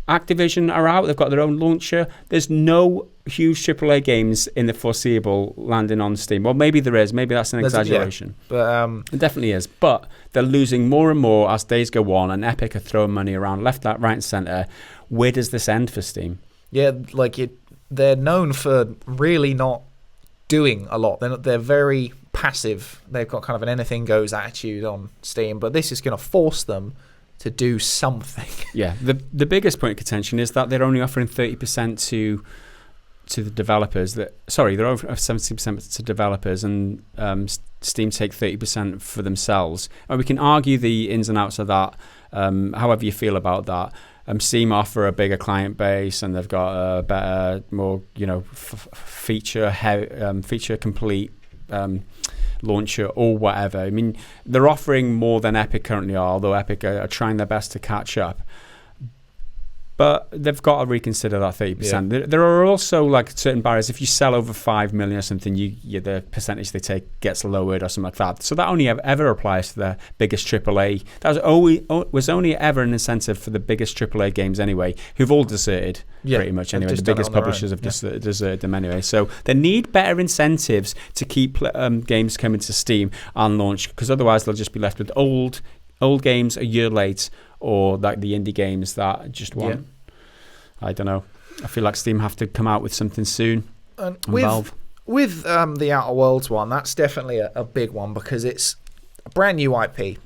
Activision are out. They've got their own launcher. There's no huge AAA games in the foreseeable landing on Steam. Well, maybe there is. Maybe that's an exaggeration. But it definitely is. But they're losing more and more as days go on, and Epic are throwing money around left, right, and centre. Where does this end for Steam? Yeah, they're known for really not doing a lot. They're very passive. They've got kind of an anything goes attitude on Steam, but this is going to force them to do something. Yeah, the biggest point of contention is that they're only offering 30% to the developers. They're offering 70% to developers, and Steam take 30% for themselves. And we can argue the ins and outs of that, however you feel about that. Steam offer a bigger client base, and they've got a better, more feature complete launcher or whatever. I mean, they're offering more than Epic currently are, although Epic are trying their best to catch up. But they've got to reconsider that 30%. Yeah. There are also like certain barriers. If you sell over 5 million or something, the percentage they take gets lowered or something like that. So that only ever applies to the biggest AAA. That was only ever an incentive for the biggest AAA games anyway, who've all deserted pretty much anyway. The biggest publishers have deserted them anyway. So they need better incentives to keep games coming to Steam and launch, because otherwise they'll just be left with old games a year late, or like the indie games that just want. I don't know. I feel like Steam have to come out with something soon. And Valve. With the Outer Worlds one, that's definitely a big one, because it's a brand new IP,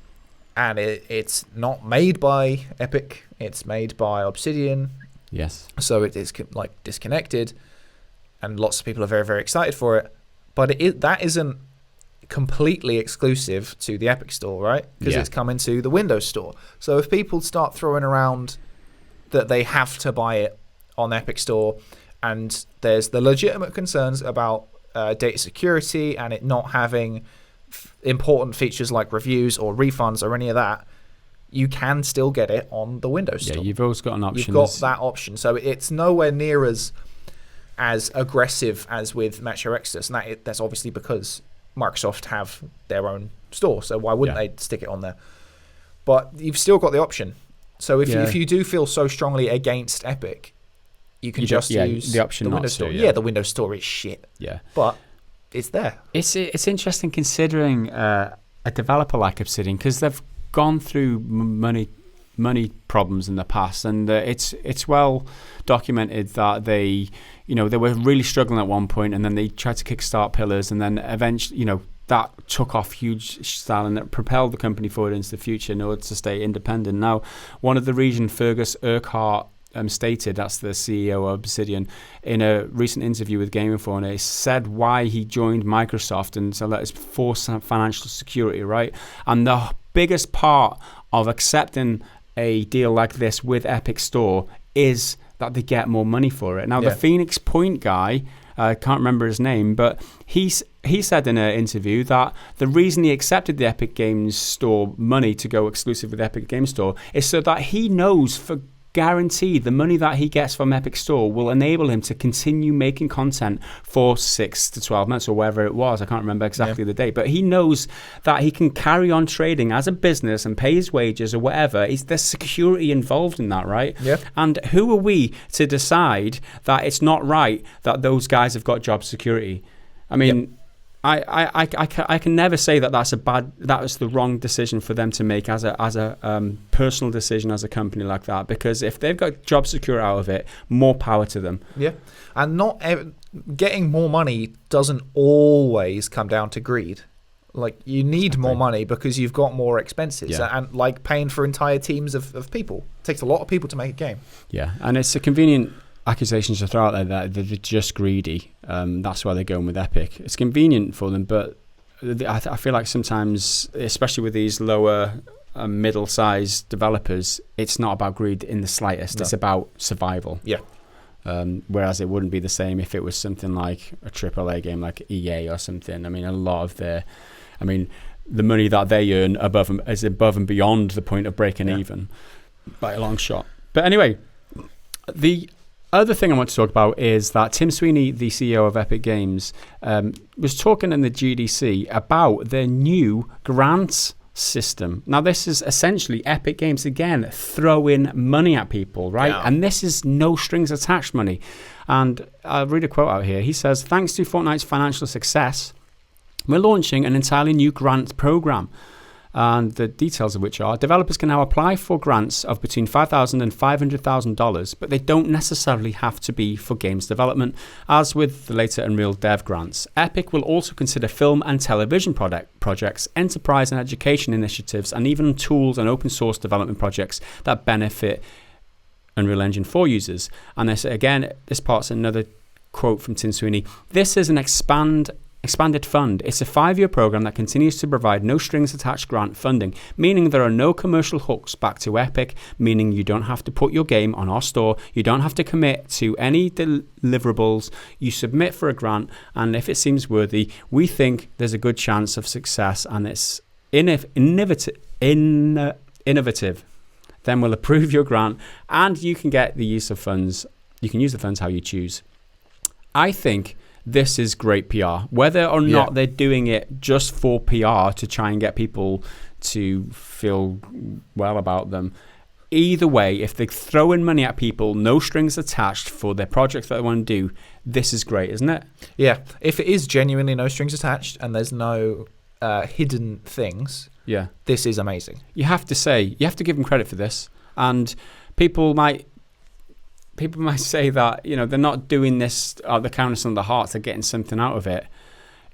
and it's not made by Epic. It's made by Obsidian. Yes. So it is like disconnected, and lots of people are very, very excited for it. But that isn't completely exclusive to the Epic Store, right? Because it's coming to the Windows Store. So if people start throwing around that they have to buy it on Epic Store, and there's the legitimate concerns about data security and it not having important features like reviews or refunds or any of that, you can still get it on the Windows Store. Yeah, you've always got an option. You've got that option. So it's nowhere near as aggressive as with Metro Exodus, and that's obviously because Microsoft have their own store, so why wouldn't they stick it on there? But you've still got the option. So if you do feel so strongly against Epic, you can use the option the Windows Store. Yeah, the Windows Store is shit. Yeah, but it's there. It's interesting considering a developer like Obsidian, because they've gone through money problems in the past, and it's well documented that they were really struggling at one point, and then they tried to kickstart Pillars, and then eventually that took off huge style, and it propelled the company forward into the future in order to stay independent. Now, one of the reasons Fergus Urquhart stated, that's the CEO of Obsidian, in a recent interview with Game Informer, he said why he joined Microsoft, and so that is for financial security, right? And the biggest part of accepting a deal like this with Epic Store is that they get more money for it. Now, the Phoenix Point guy, I can't remember his name, but he said in an interview that the reason he accepted the Epic Games Store money to go exclusive with Epic Games Store is so that he knows for guaranteed the money that he gets from Epic Store will enable him to continue making content for 6 to 12 months or wherever it was. I can't remember exactly the date, but he knows that he can carry on trading as a business and pay his wages or whatever. There's security involved in that, right? Yeah. And who are we to decide that it's not right that those guys have got job security? I mean, I can never say that that was the wrong decision for them to make as a personal decision as a company like that, because if they've got job secure out of it, more power to them. Yeah, and getting more money doesn't always come down to greed. Like, you need more money because you've got more expenses, and like paying for entire teams of people. It takes a lot of people to make a game. Yeah, and it's a convenient accusations to throw out there that they're just greedy. That's why they're going with Epic. It's convenient for them, but I feel like sometimes, especially with these lower middle-sized developers, it's not about greed in the slightest. No. It's about survival. Yeah. Whereas it wouldn't be the same if it was something like a AAA game like EA or something. I mean, the money that they earn is above and beyond the point of breaking even by a long shot. But anyway, the other thing I want to talk about is that Tim Sweeney, the CEO of Epic Games, was talking in the GDC about their new grants system. Now, this is essentially Epic Games again throwing money at people, right? Yeah. And this is no strings attached money. And I'll read a quote out here. He says, "Thanks to Fortnite's financial success, we're launching an entirely new grant program. And the details of which are, developers can now apply for grants of between $5,000 and $500,000, but they don't necessarily have to be for games development, as with the later Unreal Dev grants. Epic will also consider film and television projects, enterprise and education initiatives, and even tools and open source development projects that benefit Unreal Engine 4 users." And this part's another quote from Tim Sweeney. "This is an expanded fund. It's a 5-year program that continues to provide no strings attached grant funding, meaning there are no commercial hooks back to Epic, meaning you don't have to put your game on our store, you don't have to commit to any deliverables, you submit for a grant, and if it seems worthy, we think there's a good chance of success and it's innovative, then we'll approve your grant and you can get the use of funds. You can use the funds how you choose." I think this is great PR. Whether or not they're doing it just for PR to try and get people to feel well about them, either way, if they're throwing money at people, no strings attached for their projects that they want to do, this is great, isn't it? Yeah. If it is genuinely no strings attached and there's no hidden things, this is amazing. You have to give them credit for this. And people might say that, they're not doing this out of the kindness of the heart, they're getting something out of it.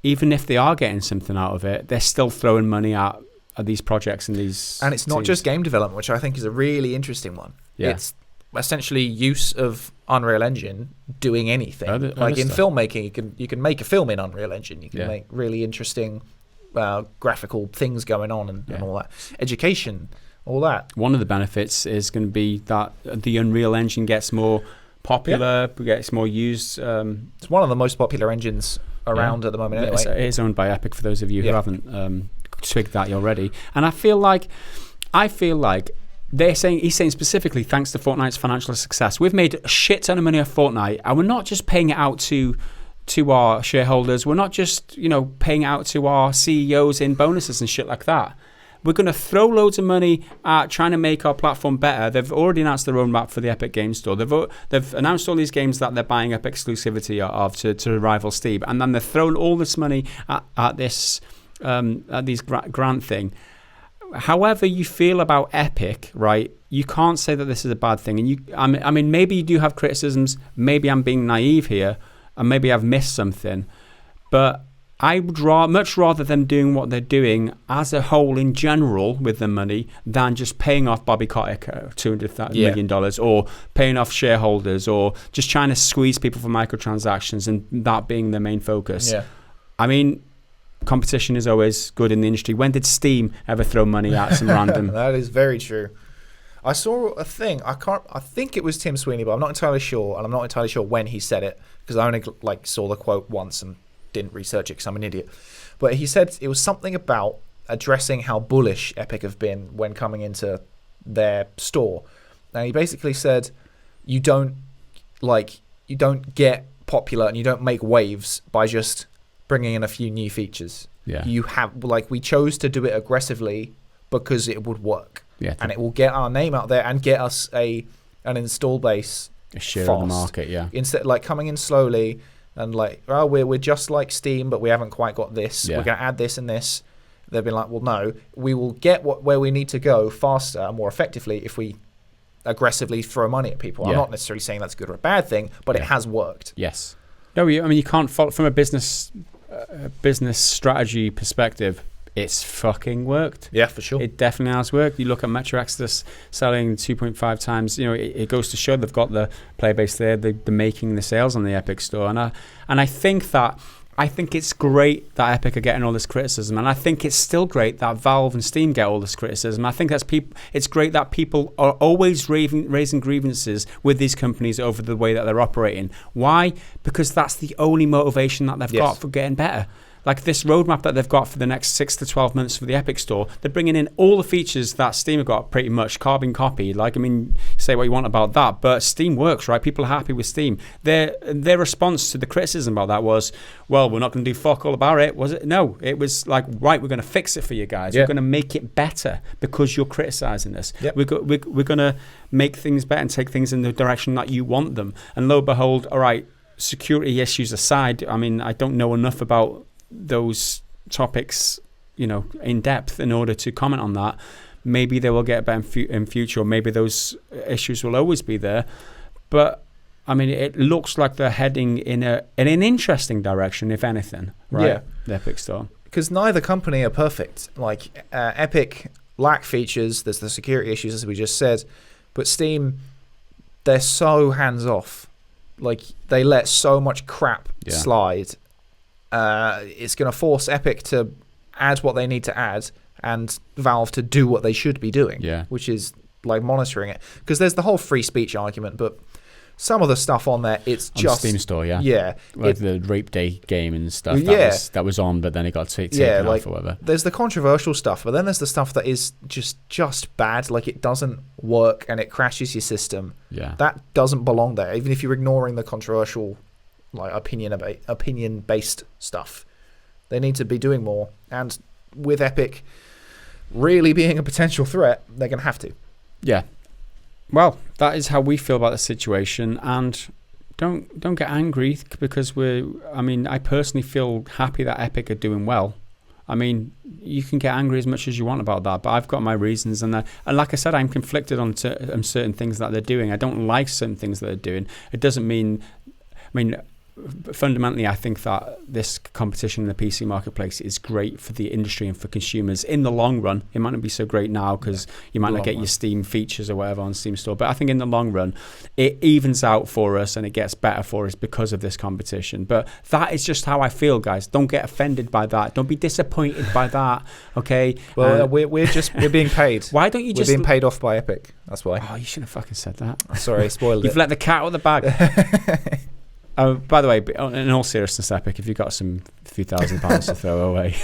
Even if they are getting something out of it, they're still throwing money at these projects and these And it's not teams. just game development, which I think is a really interesting one. Yeah. It's essentially use of Unreal Engine doing anything. Like in filmmaking, you can make a film in Unreal Engine. You can make really interesting graphical things going on and all that. Education, all that. One of the benefits is going to be that the Unreal Engine gets more popular, gets more used. It's one of the most popular engines around at the moment anyway. It is owned by Epic, for those of you who haven't twigged that already. And I feel like he's saying specifically, thanks to Fortnite's financial success, we've made a shit ton of money off Fortnite, and we're not just paying it out to our shareholders. We're not just, paying it out to our CEOs in bonuses and shit like that. We're going to throw loads of money at trying to make our platform better. They've already announced the roadmap for the Epic Games Store. They've announced all these games that they're buying up exclusivity of to rival Steam, and then they're throwing all this money at this at these grant thing. However you feel about Epic, right? You can't say that this is a bad thing. And I mean, maybe you do have criticisms. Maybe I'm being naive here, and maybe I've missed something, but I would much rather them doing what they're doing as a whole in general with the money than just paying off Bobby Kotick $200 million or paying off shareholders or just trying to squeeze people for microtransactions and that being their main focus. Yeah. I mean, competition is always good in the industry. When did Steam ever throw money at some random? That is very true. I saw a thing. I think it was Tim Sweeney, but I'm not entirely sure, and I'm not entirely sure when he said it because I only saw the quote once and didn't research it because I'm an idiot. But he said it was something about addressing how bullish Epic have been when coming into their store. And he basically said, you don't get popular and you don't make waves by just bringing in a few new features. Yeah. You have we chose to do it aggressively because it would work. Yeah. And it will get our name out there and get us an install base, a share fast. of the market. Yeah. Instead, coming in slowly and we're just like Steam, but we haven't quite got this. Yeah. We're going to add this and this. They've been like, well, no, we will get where we need to go faster and more effectively if we aggressively throw money at people. I'm not necessarily saying that's a good or a bad thing, but it has worked. Yes. No, you can't fault from a business strategy perspective. It's fucking worked. Yeah, for sure. It definitely has worked. You look at Metro Exodus selling 2.5 times. It goes to show they've got the player base there. They're making the sales on the Epic Store, and I think it's great that Epic are getting all this criticism, and I think it's still great that Valve and Steam get all this criticism. I think it's great that people are always raising grievances with these companies over the way that they're operating. Why? Because that's the only motivation that they've got for getting better. Like this roadmap that they've got for the next 6 to 12 months for the Epic Store, they're bringing in all the features that Steam have got pretty much carbon copy. Say what you want about that, but Steam works, right? People are happy with Steam. Their response to the criticism about that was, well, we're not going to do fuck all about it, was it? No, it was like, right, we're going to fix it for you guys. We're going to make it better because you're criticizing us. Yep. We're going to make things better and take things in the direction that you want them. And lo and behold, all right, security issues aside, I don't know enough about those topics, in depth in order to comment on that. Maybe they will get better in future, or maybe those issues will always be there. But it looks like they're heading in an interesting direction, if anything, right? Yeah. The Epic Store, because neither company are perfect. Epic lack features. There's the security issues, as we just said, but Steam, they're so hands off. They let so much crap slide. It's going to force Epic to add what they need to add and Valve to do what they should be doing, which is monitoring it. Because there's the whole free speech argument, but some of the stuff on there, it's on just... Steam Store, Yeah. The Rape Day game and stuff that was on, but then it got taken off or whatever. There's the controversial stuff, but then there's the stuff that is just bad, it doesn't work and it crashes your system. Yeah. That doesn't belong there, even if you're ignoring the controversial opinion-based stuff. They need to be doing more, and with Epic really being a potential threat, they're going to have to. Yeah. Well, that is how we feel about the situation, and don't get angry because I personally feel happy that Epic are doing well. You can get angry as much as you want about that, but I've got my reasons, and like I said, I'm conflicted on certain things that they're doing. I don't like certain things that they're doing. It doesn't mean, fundamentally, I think that this competition in the PC marketplace is great for the industry and for consumers in the long run. It might not be so great now because you might not get your Steam features or whatever on Steam Store, but I think in the long run, it evens out for us and it gets better for us because of this competition. But that is just how I feel, guys. Don't get offended by that. Don't be disappointed by that, okay? Well, we're being paid. Why don't you just... We're being paid off by Epic. That's why. Oh, you shouldn't have fucking said that. Sorry, spoiled it. You've let the cat out of the bag. By the way, in all seriousness, Epic, if you've got a few £1,000s to throw away,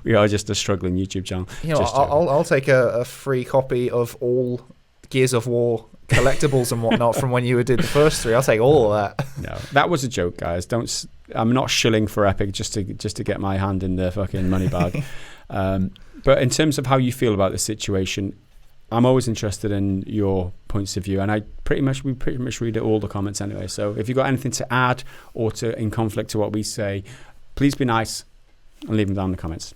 we are just a struggling YouTube channel. I'll take a free copy of all Gears of War collectibles and whatnot from when you did the first 3. I'll take all of that. No, that was a joke, guys. I'm not shilling for Epic just to get my hand in the fucking money bag. But in terms of how you feel about the situation, I'm always interested in your points of view, and we pretty much read all the comments anyway. So if you've got anything to add or in conflict to what we say, please be nice and leave them down in the comments.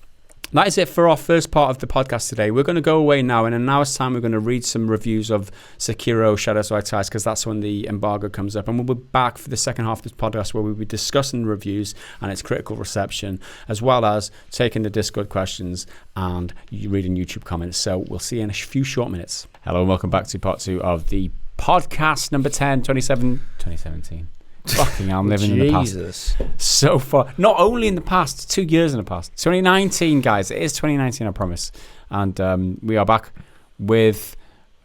That is it for our first part of the podcast today. We're going to go away now. In an hour's time, we're going to read some reviews of Sekiro Shadows Die Twice, because that's when the embargo comes up. And we'll be back for the second half of this podcast where we'll be discussing the reviews and its critical reception, as well as taking the Discord questions and reading YouTube comments. So we'll see you in a few short minutes. Hello and welcome back to part 2 of the podcast number 10, 2017. Fucking hell, I'm living in the past. So far. Not only in the past, 2 years in the past. 2019, guys. It is 2019, I promise. And we are back with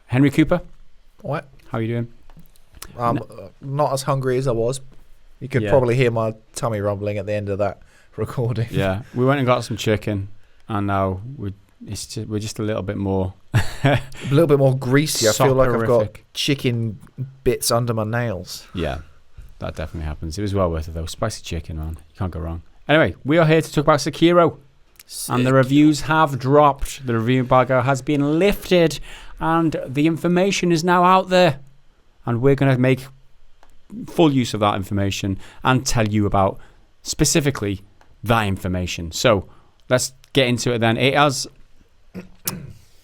Henry Cooper. What? How are you doing? Not as hungry as I was. You could probably hear my tummy rumbling at the end of that recording. Yeah, we went and got some chicken, and now we're just a little bit more... a little bit more greasy. I feel like I've got soporific. chicken bits under my nails. Yeah, that definitely happens. It was well worth it, though. Spicy chicken, man. You can't go wrong. Anyway, we are here to talk about Sekiro. And the reviews have dropped. The review embargo has been lifted, and the information is now out there. And we're going to make full use of that information and tell you about specifically that information. So let's get into it then. It has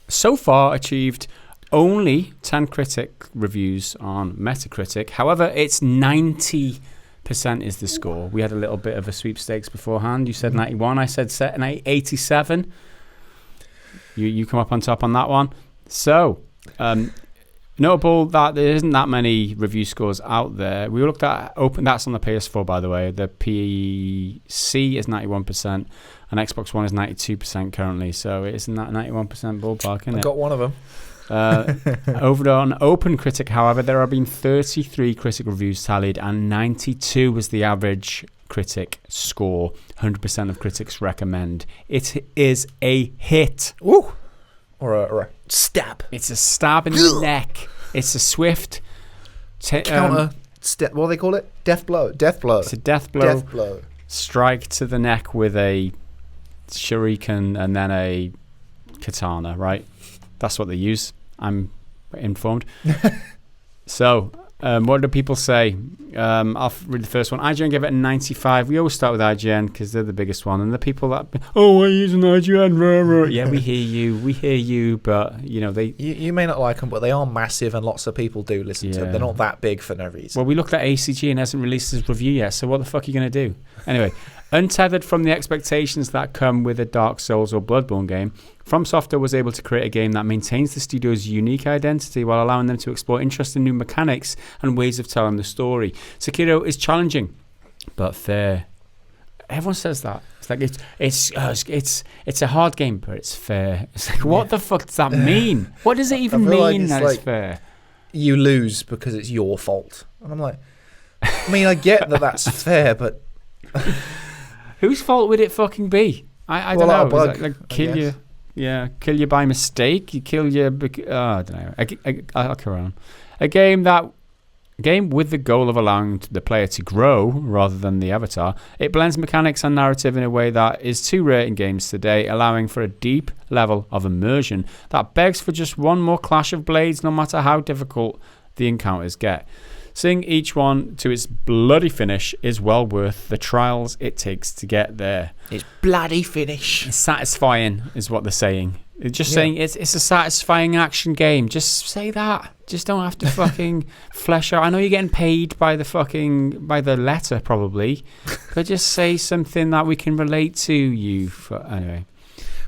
so far achieved only 10 critic reviews on Metacritic. However, it's 90% is the score. We had a little bit of a sweepstakes beforehand. You said 91. I said 87. You come up on top on that one. So, notable that there isn't that many review scores out there. We looked at that's on the PS4, by the way. The PC is 91% and Xbox One is 92% currently. So it isn't that 91% ballpark, isn't it? I got one of them. Over on OpenCritic, however, there have been 33 critic reviews tallied, and 92 was the average critic score. 100% of critics recommend. It is a hit. Ooh. Or a stab. It's a stab in the neck. It's a swift counter step. What do they call it? Death blow. Death blow. It's a death blow. Death blow. Strike to the neck with a shuriken and then a katana. Right. That's what they use. I'm informed. So, what do people say? I'll read the first one. IGN gave it a 95. We always start with IGN because they're the biggest one. And the people that, we're using IGN. Yeah, we hear you. But, they... You may not like them, but they are massive and lots of people do listen to them. They're not that big for no reason. Well, we looked at ACG and hasn't released his review yet. So what the fuck are you going to do? Anyway, untethered from the expectations that come with a Dark Souls or Bloodborne game, From Software was able to create a game that maintains the studio's unique identity while allowing them to explore interesting new mechanics and ways of telling the story. Sekiro is challenging, but fair. Everyone says that. It's like it's a hard game, but it's fair. It's like, what the fuck does that mean? What does it even mean that it's fair? You lose because it's your fault, and I'm like, I mean, I get that that's fair, but whose fault would it fucking be? I don't know. Bug, like kill you. Yeah, kill you by mistake. You kill you. I don't know. I'll carry on. A game with the goal of allowing the player to grow rather than the avatar. It blends mechanics and narrative in a way that is too rare in games today, allowing for a deep level of immersion that begs for just one more clash of blades, no matter how difficult the encounters get. Seeing each one to its bloody finish is well worth the trials it takes to get there. It's bloody finish. It's satisfying, is what they're saying. They're just saying it's a satisfying action game. Just say that. Just don't have to fucking flesh out. I know you're getting paid by the letter probably, but just say something that we can relate to you. Anyway.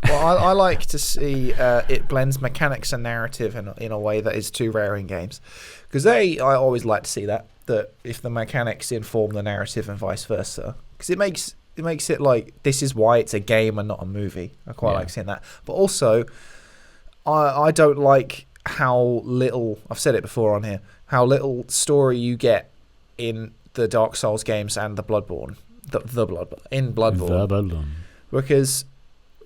Well, I like to see it blends mechanics and narrative in a way that is too rare in games. Because I always like to see that if the mechanics inform the narrative and vice versa. Because it makes it like, this is why it's a game and not a movie. I quite like seeing that. But also, I don't like how little, I've said it before on here, how little story you get in the Dark Souls games and the Bloodborne. Bloodborne. Because...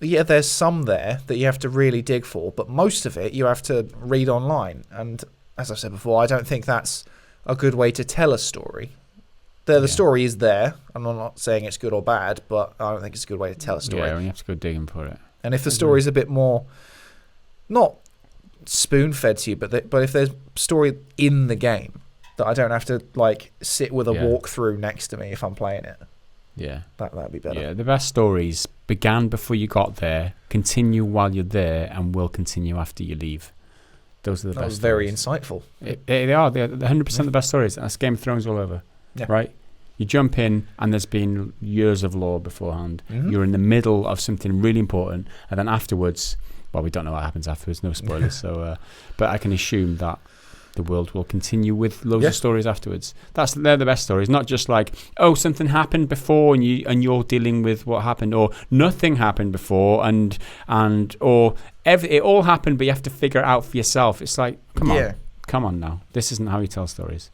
yeah, there's some there that you have to really dig for, but most of it you have to read online. And as I said before, I don't think that's a good way to tell a story. The story is there, and I'm not saying it's good or bad, but I don't think it's a good way to tell a story. Yeah, you have to go digging for it. And if the story is a bit more, not spoon-fed to you, but if there's story in the game that I don't have to like sit with a walkthrough next to me if I'm playing it. Yeah, that'd be better. Yeah, the best stories began before you got there, continue while you're there, and will continue after you leave. Those are the best. That was very insightful. They are. They're 100% the best stories. That's Game of Thrones all over. Yeah. Right? You jump in, and there's been years of lore beforehand. Mm-hmm. You're in the middle of something really important, and then afterwards, well, we don't know what happens afterwards. No spoilers. So, but I can assume that the world will continue with loads of stories afterwards. They're the best stories, not just like, oh, something happened before and you're dealing with what happened, or nothing happened before and or it all happened but you have to figure it out for yourself. It's like, come on now. This isn't how you tell stories.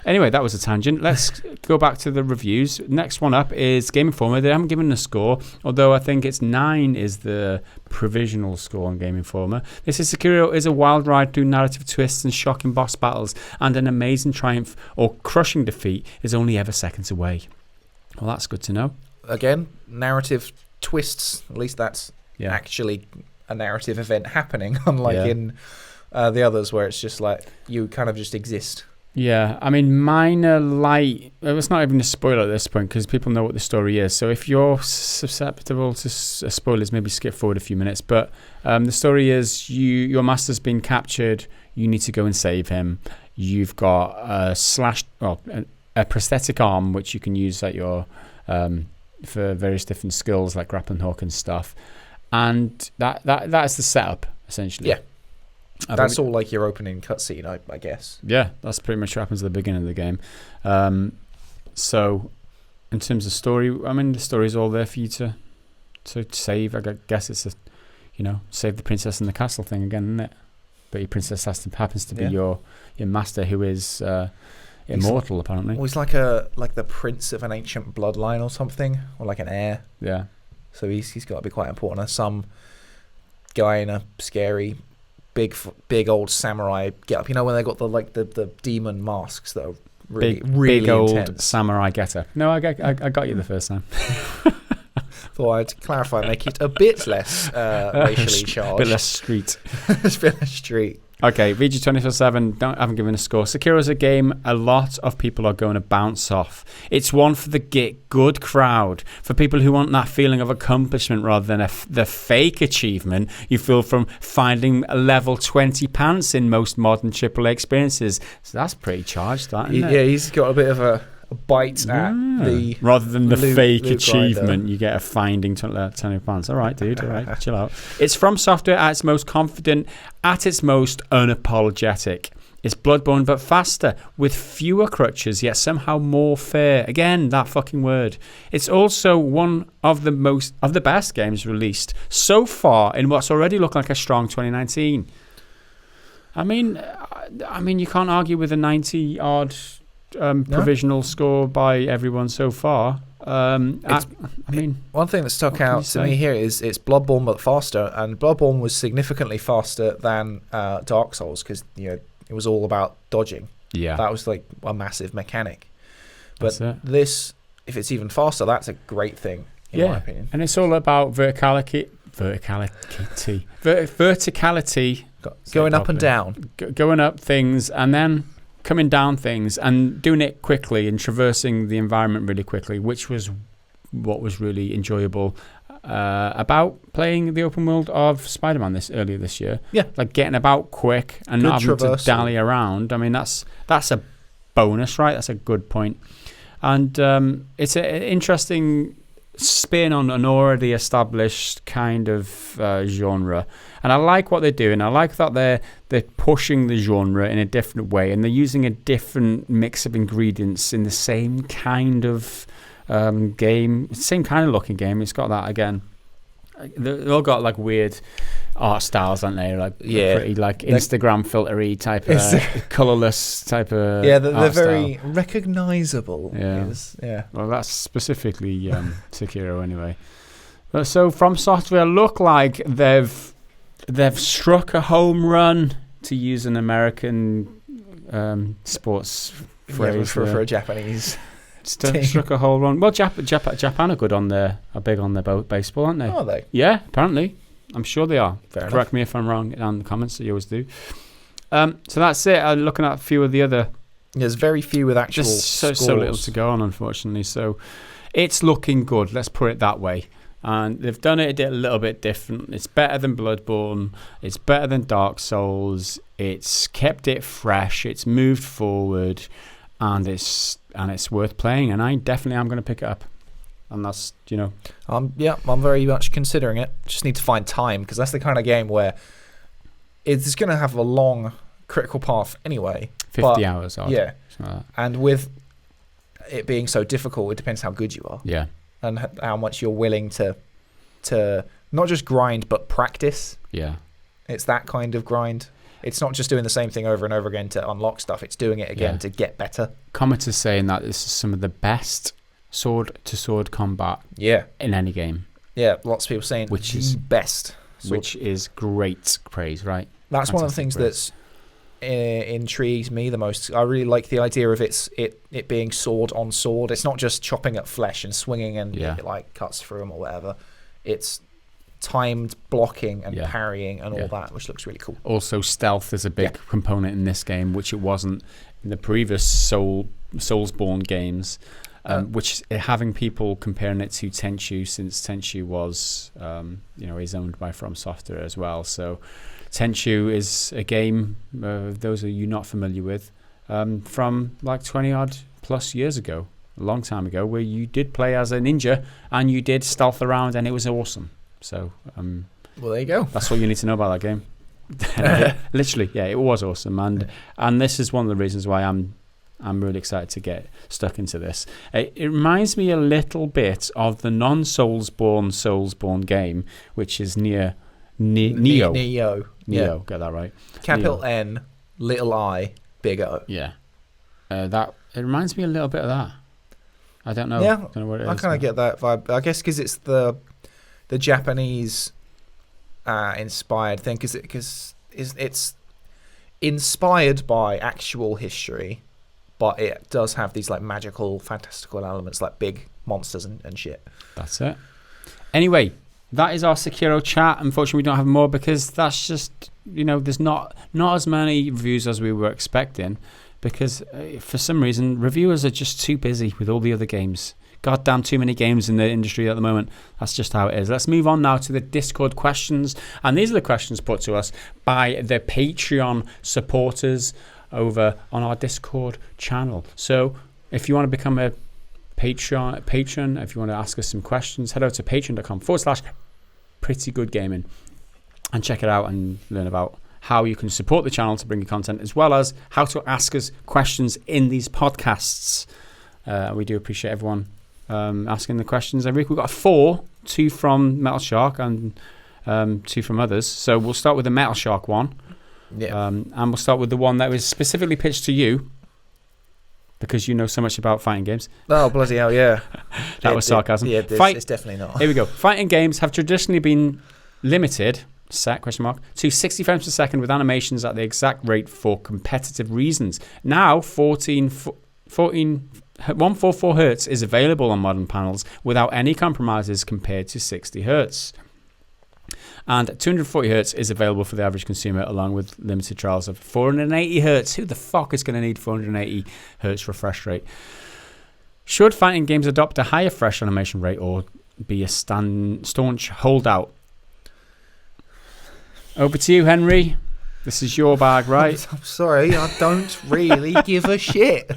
Anyway, that was a tangent. Let's go back to the reviews. Next one up is Game Informer. They haven't given a score, although I think it's 9 is the provisional score on Game Informer. This is Sekiro is a wild ride through narrative twists and shocking boss battles, and an amazing triumph or crushing defeat is only ever seconds away. Well, that's good to know. Again, narrative twists. At least that's actually a narrative event happening, unlike in the others where it's just like you kind of just exist. Yeah, I mean, mine are light. It's not even a spoiler at this point because people know what the story is. So if you're susceptible to spoilers, maybe skip forward a few minutes. But the story is your master's been captured. You need to go and save him. You've got a prosthetic arm which you can use at your for various different skills like grappling hook and stuff. And that's the setup essentially. Yeah. That's all like your opening cutscene, I guess. Yeah, that's pretty much what happens at the beginning of the game. So, in terms of story, I mean, the story's all there for you to save. I guess it's save the princess in the castle thing again, isn't it? But your princess happens to be your master, who is immortal, apparently. Well, he's like the prince of an ancient bloodline or something, or like an heir. Yeah. So he's got to be quite important. There's some guy in a scary big old samurai get up. You know when they got the demon masks that are really big old intense. Samurai get up. No, I got you the first time. Thought I'd clarify, make it a bit less racially charged. A bit less street. A bit less street. Okay, VG247, haven't given a score. Sekiro's a game a lot of people are going to bounce off. It's one for the good crowd, for people who want that feeling of accomplishment rather than the fake achievement you feel from finding a level 20 pants in most modern AAA experiences. So that's pretty charged, that, isn't it? Yeah, he's got a bit of a bite at the... Rather than the fake loot achievement, grinder. you get a finding 20 pounds. All right, dude, all right, chill out. It's From Software at its most confident, at its most unapologetic. It's Bloodborne, but faster, with fewer crutches, yet somehow more fair. Again, that fucking word. It's also one of the best games released so far in what's already looked like a strong 2019. I mean, you can't argue with a 90-odd... provisional score by everyone so far. One thing that stuck out to me here is it's Bloodborne but faster, and Bloodborne was significantly faster than Dark Souls because it was all about dodging. Yeah, that was like a massive mechanic. But this, if it's even faster, that's a great thing in my opinion. And it's all about verticality, going up and down, going up things, and then coming down things and doing it quickly and traversing the environment really quickly, which was what was really enjoyable about playing the open world of Spider-Man earlier this year. Yeah, like getting about quick and not having to dally around. I mean, that's a bonus, right? That's a good point. And it's an interesting spin on an already established kind of genre, and I like what they're doing. I like that they're pushing the genre in a different way, and they're using a different mix of ingredients in the same kind of game, same kind of looking game. It's got that again. They've all got like weird art styles, aren't they? Like pretty like Instagram filtery type of colourless type of they're very recognisable. Yeah. Well, that's specifically Sekiro anyway. But so From Software look like they've struck a home run, to use an American sports phrase for a Japanese. Struck a whole run. Well, Japan are good on are big on their baseball, aren't they? Are they? Yeah, apparently. I'm sure they are. Fair Correct enough. me if I'm wrong in the comments, that you always do. So that's it. Looking at a few of the other... There's very few with actual scores. So little to go on, unfortunately. So it's looking good. Let's put it that way. And they've done it a little bit different. It's better than Bloodborne. It's better than Dark Souls. It's kept it fresh. It's moved forward. And it's worth playing, and I definitely am going to pick it up. And that's, I'm very much considering it. Just need to find time, because that's the kind of game where it's going to have a long critical path anyway. 50 hours odd. Yeah. Like that. And with it being so difficult, it depends how good you are. Yeah. And how much you're willing to not just grind, but practice. Yeah. It's that kind of grind. It's not just doing the same thing over and over again to unlock stuff. It's doing it again to get better. Commenters saying that this is some of the best sword-to-sword combat in any game. Yeah, lots of people saying which is best. Which is great praise, right? That's one of the things that's intrigues me the most. I really like the idea of it being sword on sword. It's not just chopping at flesh and swinging and it like cuts through them or whatever. It's timed blocking and parrying and all that, which looks really cool. Also, stealth is a big component in this game, which it wasn't in the previous Soulsborne games. Which having people comparing it to Tenchu, since Tenchu was, is owned by From Software as well. So Tenchu is a game, those of you not familiar with, from like 20 odd plus years ago, a long time ago, where you did play as a ninja and you did stealth around, and it was awesome. So, well, there you go. That's all you need to know about that game. Literally, it was awesome, and this is one of the reasons why I'm really excited to get stuck into this. It reminds me a little bit of the non-Soulsborne game, which is Neo. Neo. Get that right. Capital Neo. N, little I, big O. Yeah. It reminds me a little bit of that. I don't know. Yeah, don't know what it is. I kind of get that vibe. I guess because it's the Japanese inspired thing, because it's inspired by actual history, but it does have these like magical, fantastical elements like big monsters and shit. That's it. Anyway, that is our Sekiro chat. Unfortunately, we don't have more because that's just, there's not as many reviews as we were expecting, because for some reason reviewers are just too busy with all the other games. Goddamn too many games in the industry at the moment. That's just how it is. Let's move on now to the Discord questions. And these are the questions put to us by the Patreon supporters over on our Discord channel. So if you want to become a patron, if you want to ask us some questions, head over to patreon.com/prettygoodgaming and check it out and learn about how you can support the channel to bring you content, as well as how to ask us questions in these podcasts. We do appreciate everyone asking the questions every week. We've got 4, 2 from Metal Shark and 2 from others. So we'll start with the Metal Shark one. Yeah. And we'll start with the one that was specifically pitched to you, because you know so much about fighting games. Oh, bloody hell, yeah. That was sarcasm. Yeah, it's definitely not. Here we go. Fighting games have traditionally been limited, to 60 frames per second with animations at the exact rate for competitive reasons. Now, 144 Hz is available on modern panels without any compromises compared to 60 Hz. And 240 Hz is available for the average consumer, along with limited trials of 480 Hz. Who the fuck is going to need 480 Hz refresh rate? Should fighting games adopt a higher fresh animation rate or be a staunch holdout? Over to you, Henry. This is your bag, right? I'm sorry, I don't really give a shit.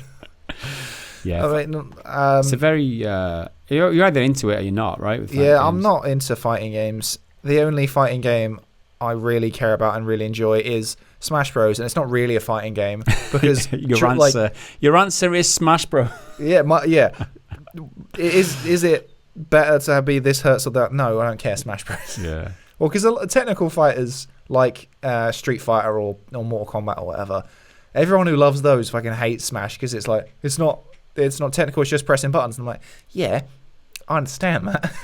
Yeah. I mean, it's a very... you're either into it or you're not, right? With yeah, I'm not into fighting games. The only fighting game I really care about and really enjoy is Smash Bros. And it's not really a fighting game because... your answer is Smash Bros. Yeah, Is it better to be this Hz or that? No, I don't care, Smash Bros. Yeah. Well, because technical fighters like Street Fighter or Mortal Kombat or whatever, everyone who loves those fucking hates Smash because it's like it's not technical, it's just pressing buttons. And I'm like, yeah, I understand that,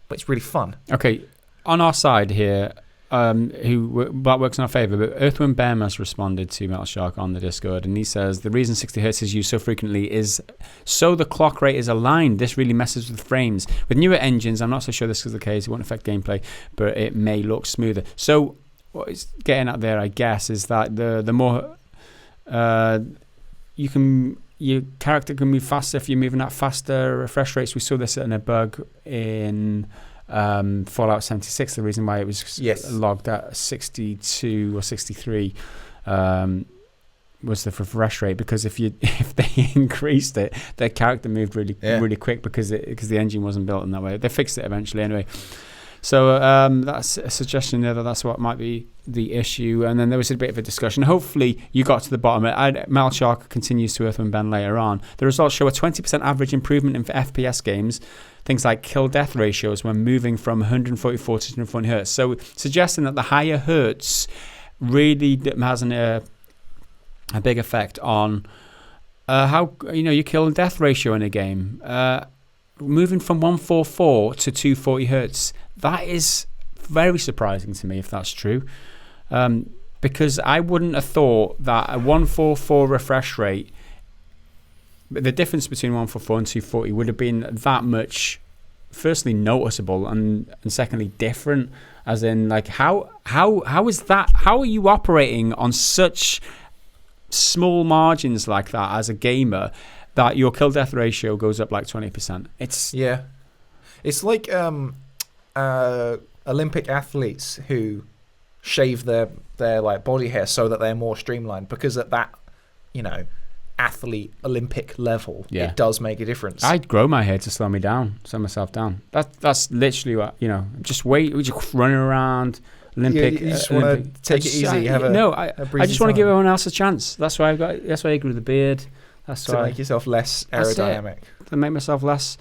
but it's really fun. Okay, on our side here, that works in our favour, but Earthworm Bear has responded to Metal Shark on the Discord, and he says the reason 60 Hz is used so frequently is so the clock rate is aligned. This really messes with frames. With newer engines, I'm not so sure this is the case. It won't affect gameplay, but it may look smoother. So what it's getting at there, I guess, is that the more your character can move faster if you're moving at faster refresh rates. We saw this in a bug in Fallout 76. The reason why it was logged at 62 or 63 was the refresh rate, because if they increased it, their character moved really quick because the engine wasn't built in that way. They fixed it eventually anyway. So that's a suggestion there that's what might be the issue. And then there was a bit of a discussion. Hopefully you got to the bottom of it. Mel Shark continues to earth and bend later on. The results show a 20% average improvement in FPS games. Things like kill-death ratios when moving from 144 to 240 hertz. So suggesting that the higher hertz really has a big effect on how your kill-death ratio in a game. Moving from 144 to 240 hertz, that is very surprising to me if that's true. Because I wouldn't have thought that a 144 refresh rate, the difference between 144 and 240 would have been that much, firstly noticeable, and secondly different, as in like how is that, how are you operating on such small margins like that as a gamer that your kill death ratio goes up like 20%? It's like Olympic athletes who shave their like body hair so that they're more streamlined, because at that athlete Olympic level, it does make a difference. I'd grow my hair to slow myself down. That's literally what, just wait, we just running around Olympic. You just want to take it easy. I just want to give everyone else a chance. That's why I grew the beard. That's to make yourself less aerodynamic. To make myself less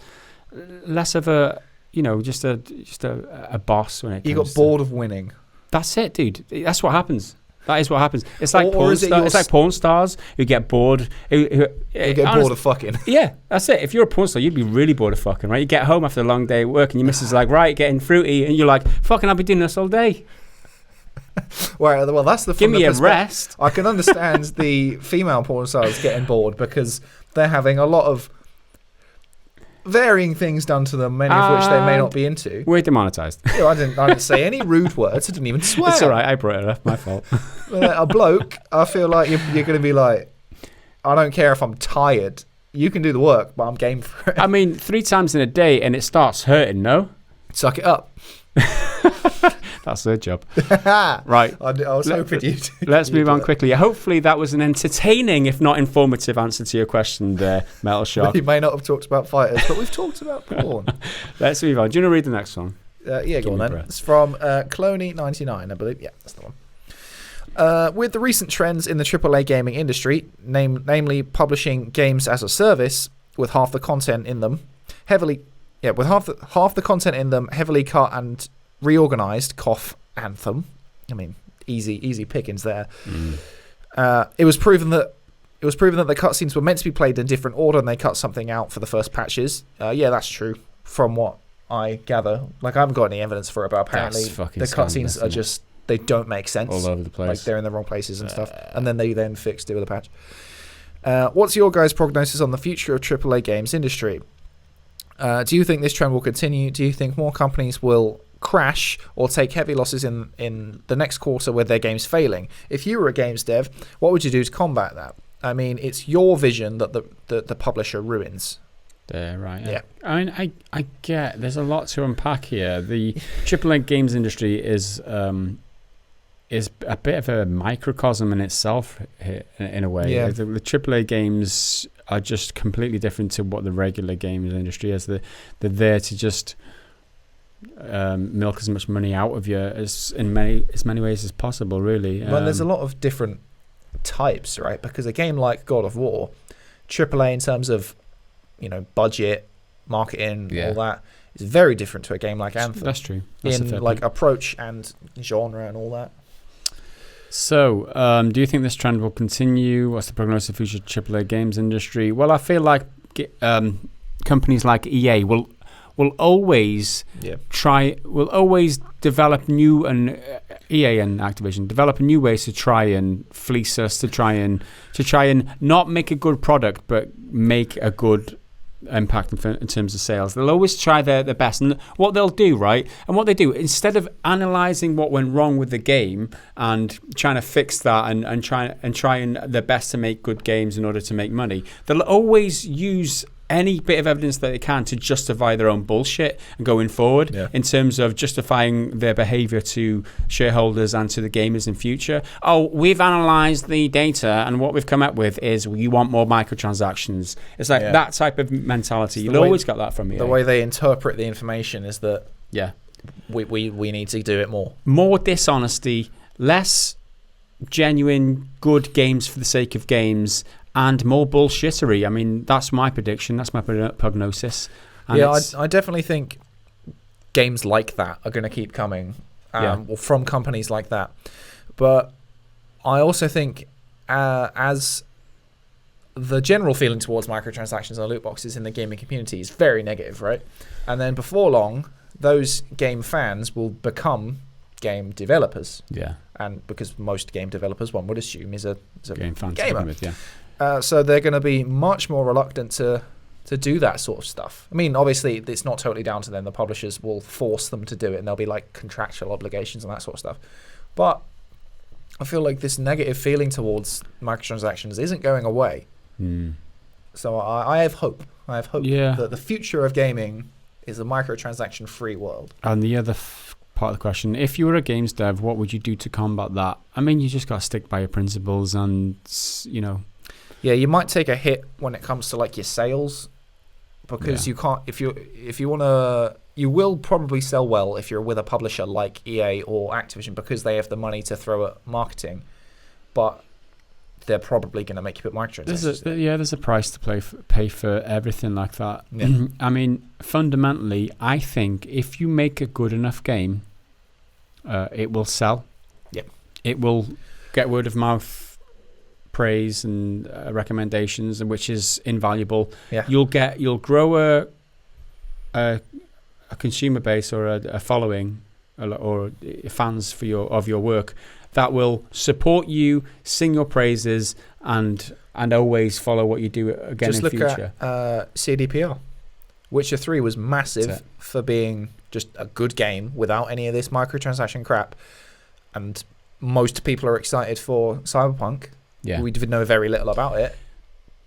of a just a boss when it comes. You got bored of winning. That's it, dude. That's what happens. That is what happens. It's like it's like porn stars who get bored. Who get bored of fucking. Yeah, that's it. If you're a porn star, you'd be really bored of fucking, right? You get home after a long day at work and your missus is like, right, getting fruity, and you're like, fucking, I'll be doing this all day. Well, that's the. Give me a rest. I can understand the female porn stars getting bored because they're having a lot of varying things done to them, many of which they may not be into. We're demonetized. I didn't say any rude words. I didn't even swear. It's all right. I brought it up. My fault. A bloke, I feel like you're going to be like, I don't care if I'm tired. You can do the work, but I'm game for it. I mean, 3 times in a day and it starts hurting, no? Suck it up. That's their job. Right. I was hoping you'd. Let's move on quickly. Hopefully that was an entertaining, if not informative, answer to your question there, Metal Shark. We may not have talked about fighters, but we've talked about porn. Let's move on. Do you want to read the next one? Go on then. It's from Cloney99, I believe. Yeah, that's the one. With the recent trends in the AAA gaming industry, namely publishing games as a service with half the content in them heavily cut and reorganized, Anthem. I mean, easy pickings there. It was proven that the cutscenes were meant to be played in different order, and they cut something out for the first patches. That's true from what I gather. Like, I haven't got any evidence for it, but apparently the cutscenes are just, they don't make sense. All over the place. Like, they're in the wrong places and stuff. And then they fixed it with a patch. What's your guys' prognosis on the future of AAA games industry? Do you think this trend will continue? Do you think more companies will crash or take heavy losses in the next quarter with their games failing? If you were a games dev, what would you do to combat that? I mean, it's your vision that the publisher ruins. Right. Yeah. I mean, I get there's a lot to unpack here. The AAA games industry is a bit of a microcosm in itself in a way. Yeah. The AAA games are just completely different to what the regular games industry is. They're there to just milk as much money out of you as many ways as possible, really. Well, there's a lot of different types, right? Because a game like God of War, AAA in terms of budget, marketing, all that, is very different to a game like Anthem. That's true. In like approach and genre and all that. So, do you think this trend will continue? What's the prognosis of future AAA games industry? Well, I feel like companies like EA will always develop new, and EA and Activision develop new ways to try and fleece us, to try and not make a good product, but make a good impact in terms of sales. They'll always try their best, and what they'll do, right, and what they do, instead of analyzing what went wrong with the game and trying to fix that and trying their best to make good games in order to make money, they'll always use any bit of evidence that they can to justify their own bullshit and going forward in terms of justifying their behavior to shareholders and to the gamers in future. Oh, we've analyzed the data and what we've come up with is we want more microtransactions. It's like that type of mentality. You've always got that from me. The way they interpret the information is that we need to do it more. More dishonesty, less genuine good games for the sake of games, and more bullshittery. I mean, that's my prediction. That's my prognosis. And yeah, I definitely think games like that are going to keep coming, or from companies like that. But I also think as the general feeling towards microtransactions and loot boxes in the gaming community is very negative, right? And then before long, those game fans will become game developers. Yeah. And because most game developers, one would assume, is a game fan gamer. With, yeah. So they're going to be much more reluctant to do that sort of stuff. I mean, obviously, it's not totally down to them. The publishers will force them to do it, and there'll be like contractual obligations and that sort of stuff. But I feel like this negative feeling towards microtransactions isn't going away. So I have hope. I have hope that the future of gaming is a microtransaction-free world. And the other part of the question, if you were a games dev, what would you do to combat that? I mean, you just got to stick by your principles and, you know. Yeah, you might take a hit when it comes to like your sales, because you can't, if you want to, you will probably sell well if you're with a publisher like EA or Activision, because they have the money to throw at marketing, but they're probably going to make you put microtransactions. There's a price to pay for everything like that. Yeah. I mean, fundamentally, I think if you make a good enough game, it will sell. Yep. It will get word of mouth praise and recommendations, which is invaluable. Yeah. You'll grow a consumer base or a following or fans for your work that will support you, sing your praises, and always follow what you do again in future. Just look at CDPR. Witcher 3 was massive for being just a good game without any of this microtransaction crap. And most people are excited for Cyberpunk. Yeah. We know very little about it,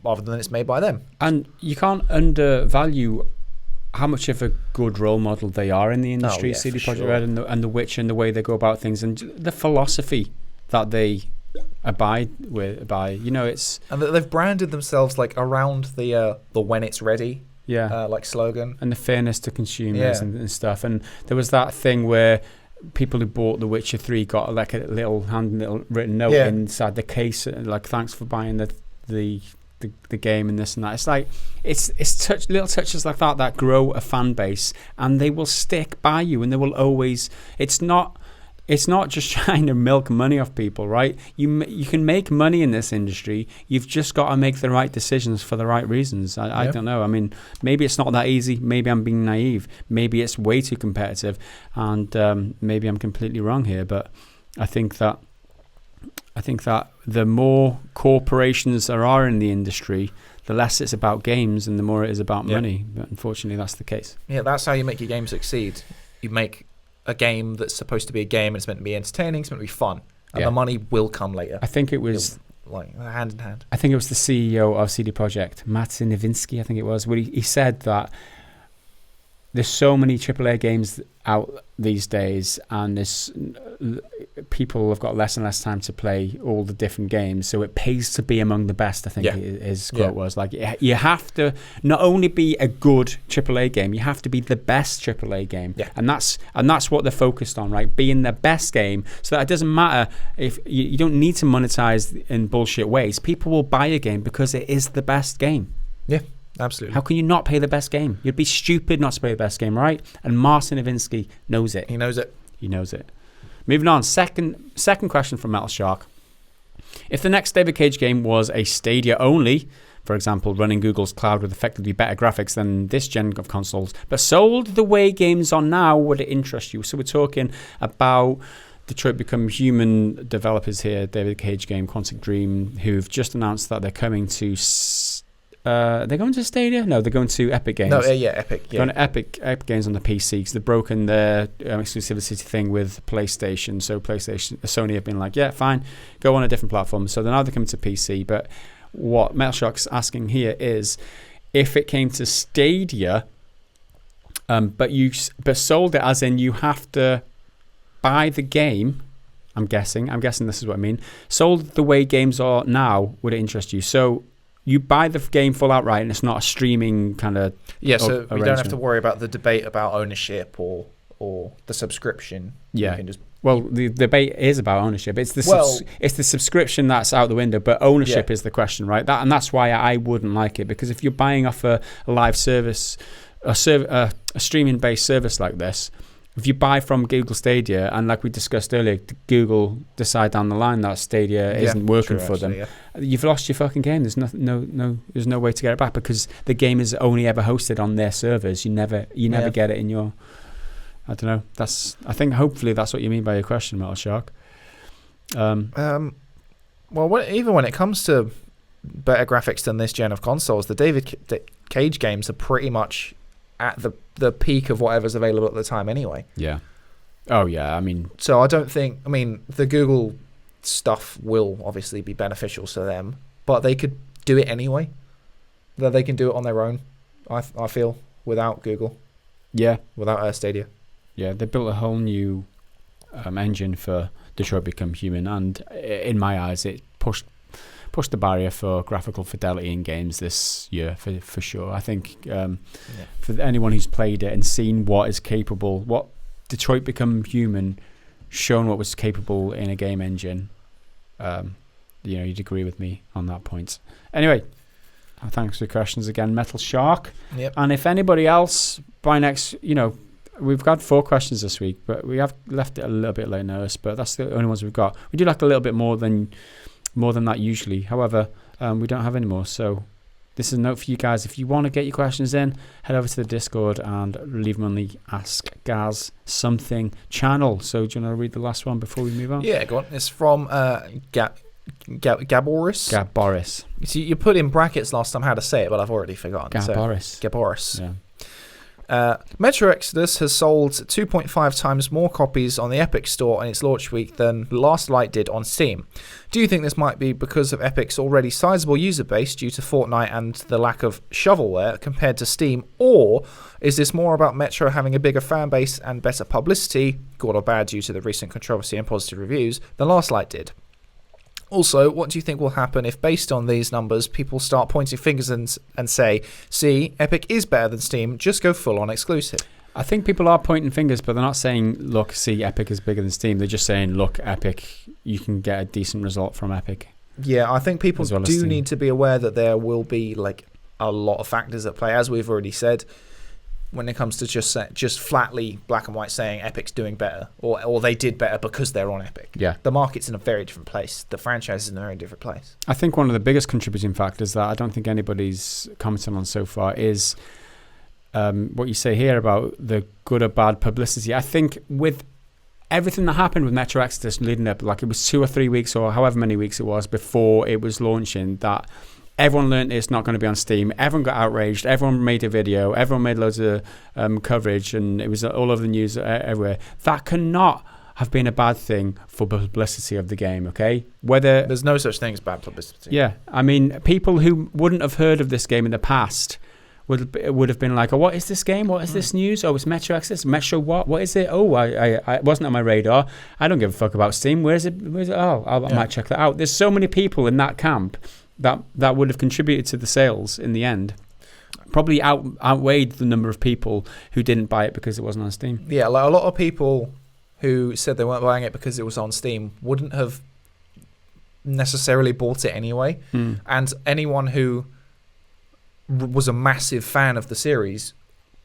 other than it's made by them. And you can't undervalue how much of a good role model they are in the industry, CD Projekt Red and the Witcher, and the way they go about things, and the philosophy that they abide by. You know, it's and they've branded themselves like around the when it's ready, like slogan, and the fairness to consumers and stuff. And there was that thing where people who bought The Witcher 3 got like a little written note inside the case, like thanks for buying the game and this and that. It's like it's little touches like that grow a fan base, and they will stick by you, and they will always. It's not just trying to milk money off people, right? You can make money in this industry. You've just got to make the right decisions for the right reasons. I don't know. I mean, maybe it's not that easy. Maybe I'm being naive. Maybe it's way too competitive, and maybe I'm completely wrong here. But I think that the more corporations there are in the industry, the less it's about games and the more it is about money. But unfortunately, that's the case. Yeah, that's how you make your game succeed. You make a game that's supposed to be a game and it's meant to be entertaining, it's meant to be fun. And the money will come later. I think it was like hand in hand. I think it was the CEO of CD Projekt, Mathias Kranawetter, I think it was, where he said that there's so many AAA games out these days, and people have got less and less time to play all the different games, so it pays to be among the best. I think his quote was like, you have to not only be a good AAA game, you have to be the best AAA game, and that's what they're focused on, right? Being the best game, so that it doesn't matter if you don't need to monetize in bullshit ways. People will buy a game because it is the best game. Yeah. Absolutely. How can you not pay the best game? You'd be stupid not to pay the best game, right? And Martin Iwinski knows it. He knows it. He knows it. Moving on. Second question from Metal Shark. If the next David Cage game was a Stadia only, for example, running Google's cloud with effectively better graphics than this gen of consoles, but sold the way games are now, would it interest you? So we're talking about Detroit Become Human developers here, David Cage game, Quantic Dream, who've just announced that they're coming to... they're going to Stadia? No, they're going to Epic Games. No, Epic. Going to Epic Games on the PC because they've broken their exclusivity thing with PlayStation. So Sony have been like, yeah, fine, go on a different platform. So now they're coming to PC. But what Metal Shark's asking here is, if it came to Stadia, but sold it as in you have to buy the game. I'm guessing this is what I mean. Sold the way games are now, would it interest you? So you buy the game full outright, and it's not a streaming kind of so you don't have to worry about the debate about ownership or or the subscription. Yeah. You can just, well, the debate is about ownership. It's the subscription that's out the window, but ownership is the question, right? And that's why I wouldn't like it, because if you're buying off a live service, a streaming-based service like this, if you buy from Google Stadia, and like we discussed earlier, Google decide down the line that Stadia isn't working for them, you've lost your fucking game. There's there's no way to get it back, because the game is only ever hosted on their servers. You never get it in your. I don't know. I think hopefully that's what you mean by your question, Metal Shark. Well, even when it comes to better graphics than this gen of consoles, the David Cage games are pretty much at the peak of whatever's available at the time anyway. Yeah. Oh, yeah. I mean... So I don't think... I mean, the Google stuff will obviously be beneficial to them, but they could do it anyway. That they can do it on their own, I feel, without Google. Yeah. Without Stadia. Yeah, they built a whole new engine for Detroit Become Human, and in my eyes, it pushed the barrier for graphical fidelity in games this year for sure. I think for anyone who's played it and seen what is capable, what Detroit Become Human shown what was capable in a game engine, you'd agree with me on that point. Anyway, thanks for the questions again, Metal Shark. Yep. And if anybody else by next, we've got 4 questions this week, but we have left it a little bit late notice, but that's the only ones we've got. We do like a little bit more than that usually. However, we don't have any more. So this is a note for you guys. If you want to get your questions in, head over to the Discord and leave them on the Ask Gaz Something channel. So do you want to read the last one before we move on? Yeah, go on. It's from Gaboris. Gaboris. See, you put in brackets last time how to say it, but I've already forgotten. Gaboris. Gaboris. Yeah. Metro Exodus has sold 2.5 times more copies on the Epic Store on its launch week than Last Light did on Steam. Do you think this might be because of Epic's already sizable user base due to Fortnite and the lack of shovelware compared to Steam, or is this more about Metro having a bigger fan base and better publicity, good or bad due to the recent controversy and positive reviews, than Last Light did? Also, what do you think will happen if, based on these numbers, people start pointing fingers and say, see, Epic is better than Steam, just go full-on exclusive? I think people are pointing fingers, but they're not saying, look, see, Epic is bigger than Steam. They're just saying, look, Epic, you can get a decent result from Epic. Yeah, I think people do need to be aware that there will be like a lot of factors at play, as we've already said, when it comes to just flatly black and white saying Epic's doing better or they did better because they're on Epic. Yeah. The market's in a very different place. The franchise is in a very different place. I think one of the biggest contributing factors that I don't think anybody's commented on so far is what you say here about the good or bad publicity. I think with everything that happened with Metro Exodus leading up, like it was 2 or 3 weeks or however many weeks it was before it was launching, that everyone learned it's not going to be on Steam. Everyone got outraged. Everyone made a video. Everyone made loads of coverage, and it was all over the news everywhere. That cannot have been a bad thing for publicity of the game, okay? Whether there's no such thing as bad publicity. Yeah. I mean, people who wouldn't have heard of this game in the past would have been like, oh, what is this game? What is this news? Oh, it's Metro Exodus. Metro what? What is it? Oh, I wasn't on my radar. I don't give a fuck about Steam. Where is it? Oh, I might check that out. There's so many people in that camp that would have contributed to the sales in the end. Probably outweighed the number of people who didn't buy it because it wasn't on Steam. Yeah, like a lot of people who said they weren't buying it because it was on Steam wouldn't have necessarily bought it anyway. And anyone who was a massive fan of the series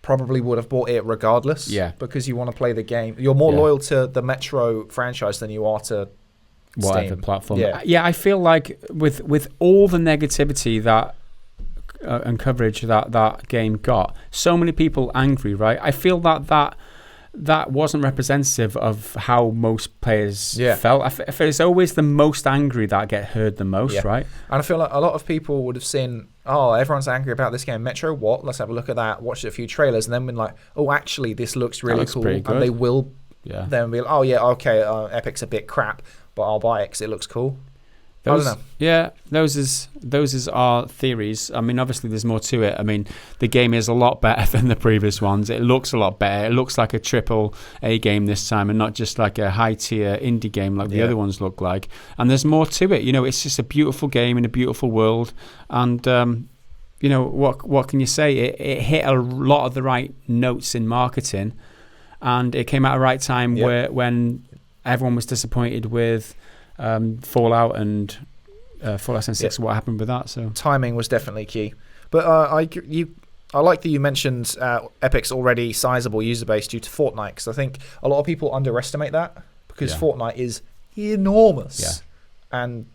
probably would have bought it regardless. Yeah. Because you want to play the game. You're more loyal to the Metro franchise than you are to whatever Steam. Platform. Yeah, I feel like with all the negativity that and coverage that game got, so many people angry, right? I feel that wasn't representative of how most players felt. I feel it's always the most angry that get heard the most, right? And I feel like a lot of people would have seen, oh, everyone's angry about this game. Metro, what? Let's have a look at that. Watch a few trailers, and then been like, oh, actually, this looks really cool. And they will then be like, oh, yeah, okay, Epic's a bit crap, but I'll buy it because it looks cool. I don't know. Yeah, those is our theories. I mean, obviously, there's more to it. I mean, the game is a lot better than the previous ones. It looks a lot better. It looks like a AAA game this time, and not just like a high-tier indie game like the other ones look like. And there's more to it. You know, it's just a beautiful game in a beautiful world. And you know, what can you say? It hit a lot of the right notes in marketing. and it came at a right time when everyone was disappointed with Fallout and Fallout 76. What happened with that? So timing was definitely key. But I like that you mentioned Epic's already sizable user base due to Fortnite, because I think a lot of people underestimate that, because Fortnite is enormous, and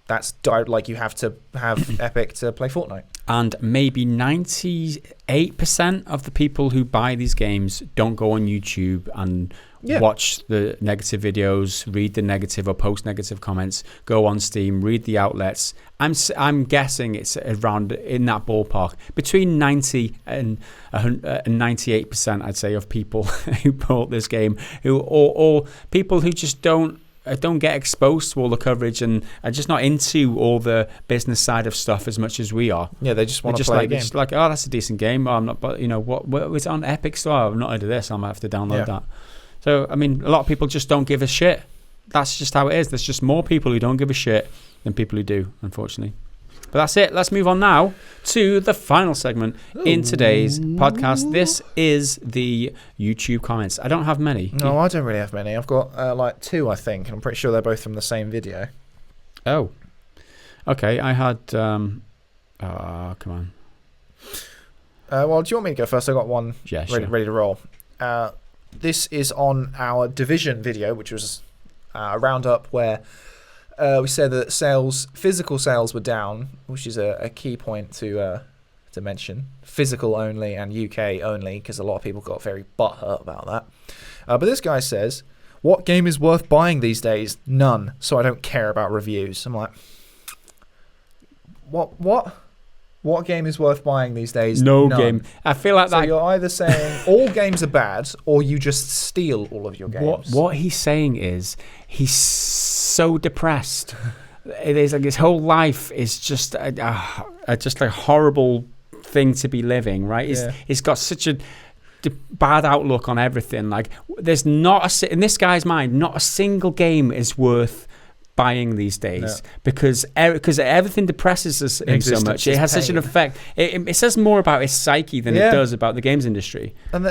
that's like you have to have Epic to play Fortnite. And maybe 98% of the people who buy these games don't go on YouTube and watch the negative videos, read the negative or post negative comments, go on Steam, read the outlets. I'm guessing it's around in that ballpark, between 90 and 98%, I'd say, of people who bought this game, or people who just don't get exposed to all the coverage and are just not into all the business side of stuff as much as we are. Yeah, they just want to play a game. Just like, oh, that's a decent game. Oh, I'm not, but what was it on Epic Store? I'm not into this. I might have to download that. So, I mean, a lot of people just don't give a shit. That's just how it is. There's just more people who don't give a shit than people who do, unfortunately. But that's it. Let's move on now to the final segment in today's podcast. This is the YouTube comments. I don't have many. No, I don't really have many. I've got like 2, I think, and I'm pretty sure they're both from the same video. Oh. Okay, I had... come on. Well, do you want me to go first? I got one ready to roll. This is on our Division video, which was a roundup where we said that physical sales were down, which is a key point to mention. Physical only and UK only, because a lot of people got very butthurt about that. But this guy says, "What game is worth buying these days? None. So I don't care about reviews." I'm like, what? What game is worth buying these days? No None. game. I feel like that. So you're either saying all games are bad, or you just steal all of your games. What he's saying is he's so depressed. It is like his whole life is just a horrible thing to be living. Right? He's got such a bad outlook on everything. Like there's not in this guy's mind, not a single game is worth buying these days because everything depresses him so much. It has such an effect. It says more about his psyche than it does about the games industry. And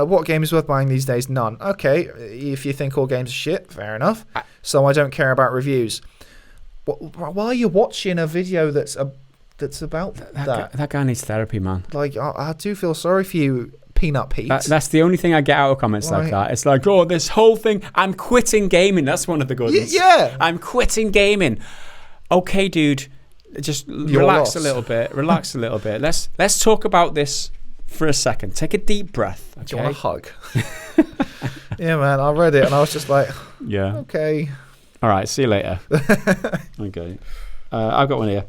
what game is worth buying these days? None. Okay, if you think all games are shit, fair enough. So I don't care about reviews. Why are you watching a video that's about that? That guy needs therapy, man. Like I do feel sorry for you, Peanut Pete. That's the only thing I get out of comments like that. It's like, oh, this whole thing, I'm quitting gaming. That's one of the good ones. Yeah. I'm quitting gaming. Okay, dude, just relax a little bit. Relax a little bit. Let's talk about this for a second. Take a deep breath. Okay? Do you want a hug? Yeah, man, I read it and I was just like, yeah. Okay. All right, see you later. Okay. I've got one here.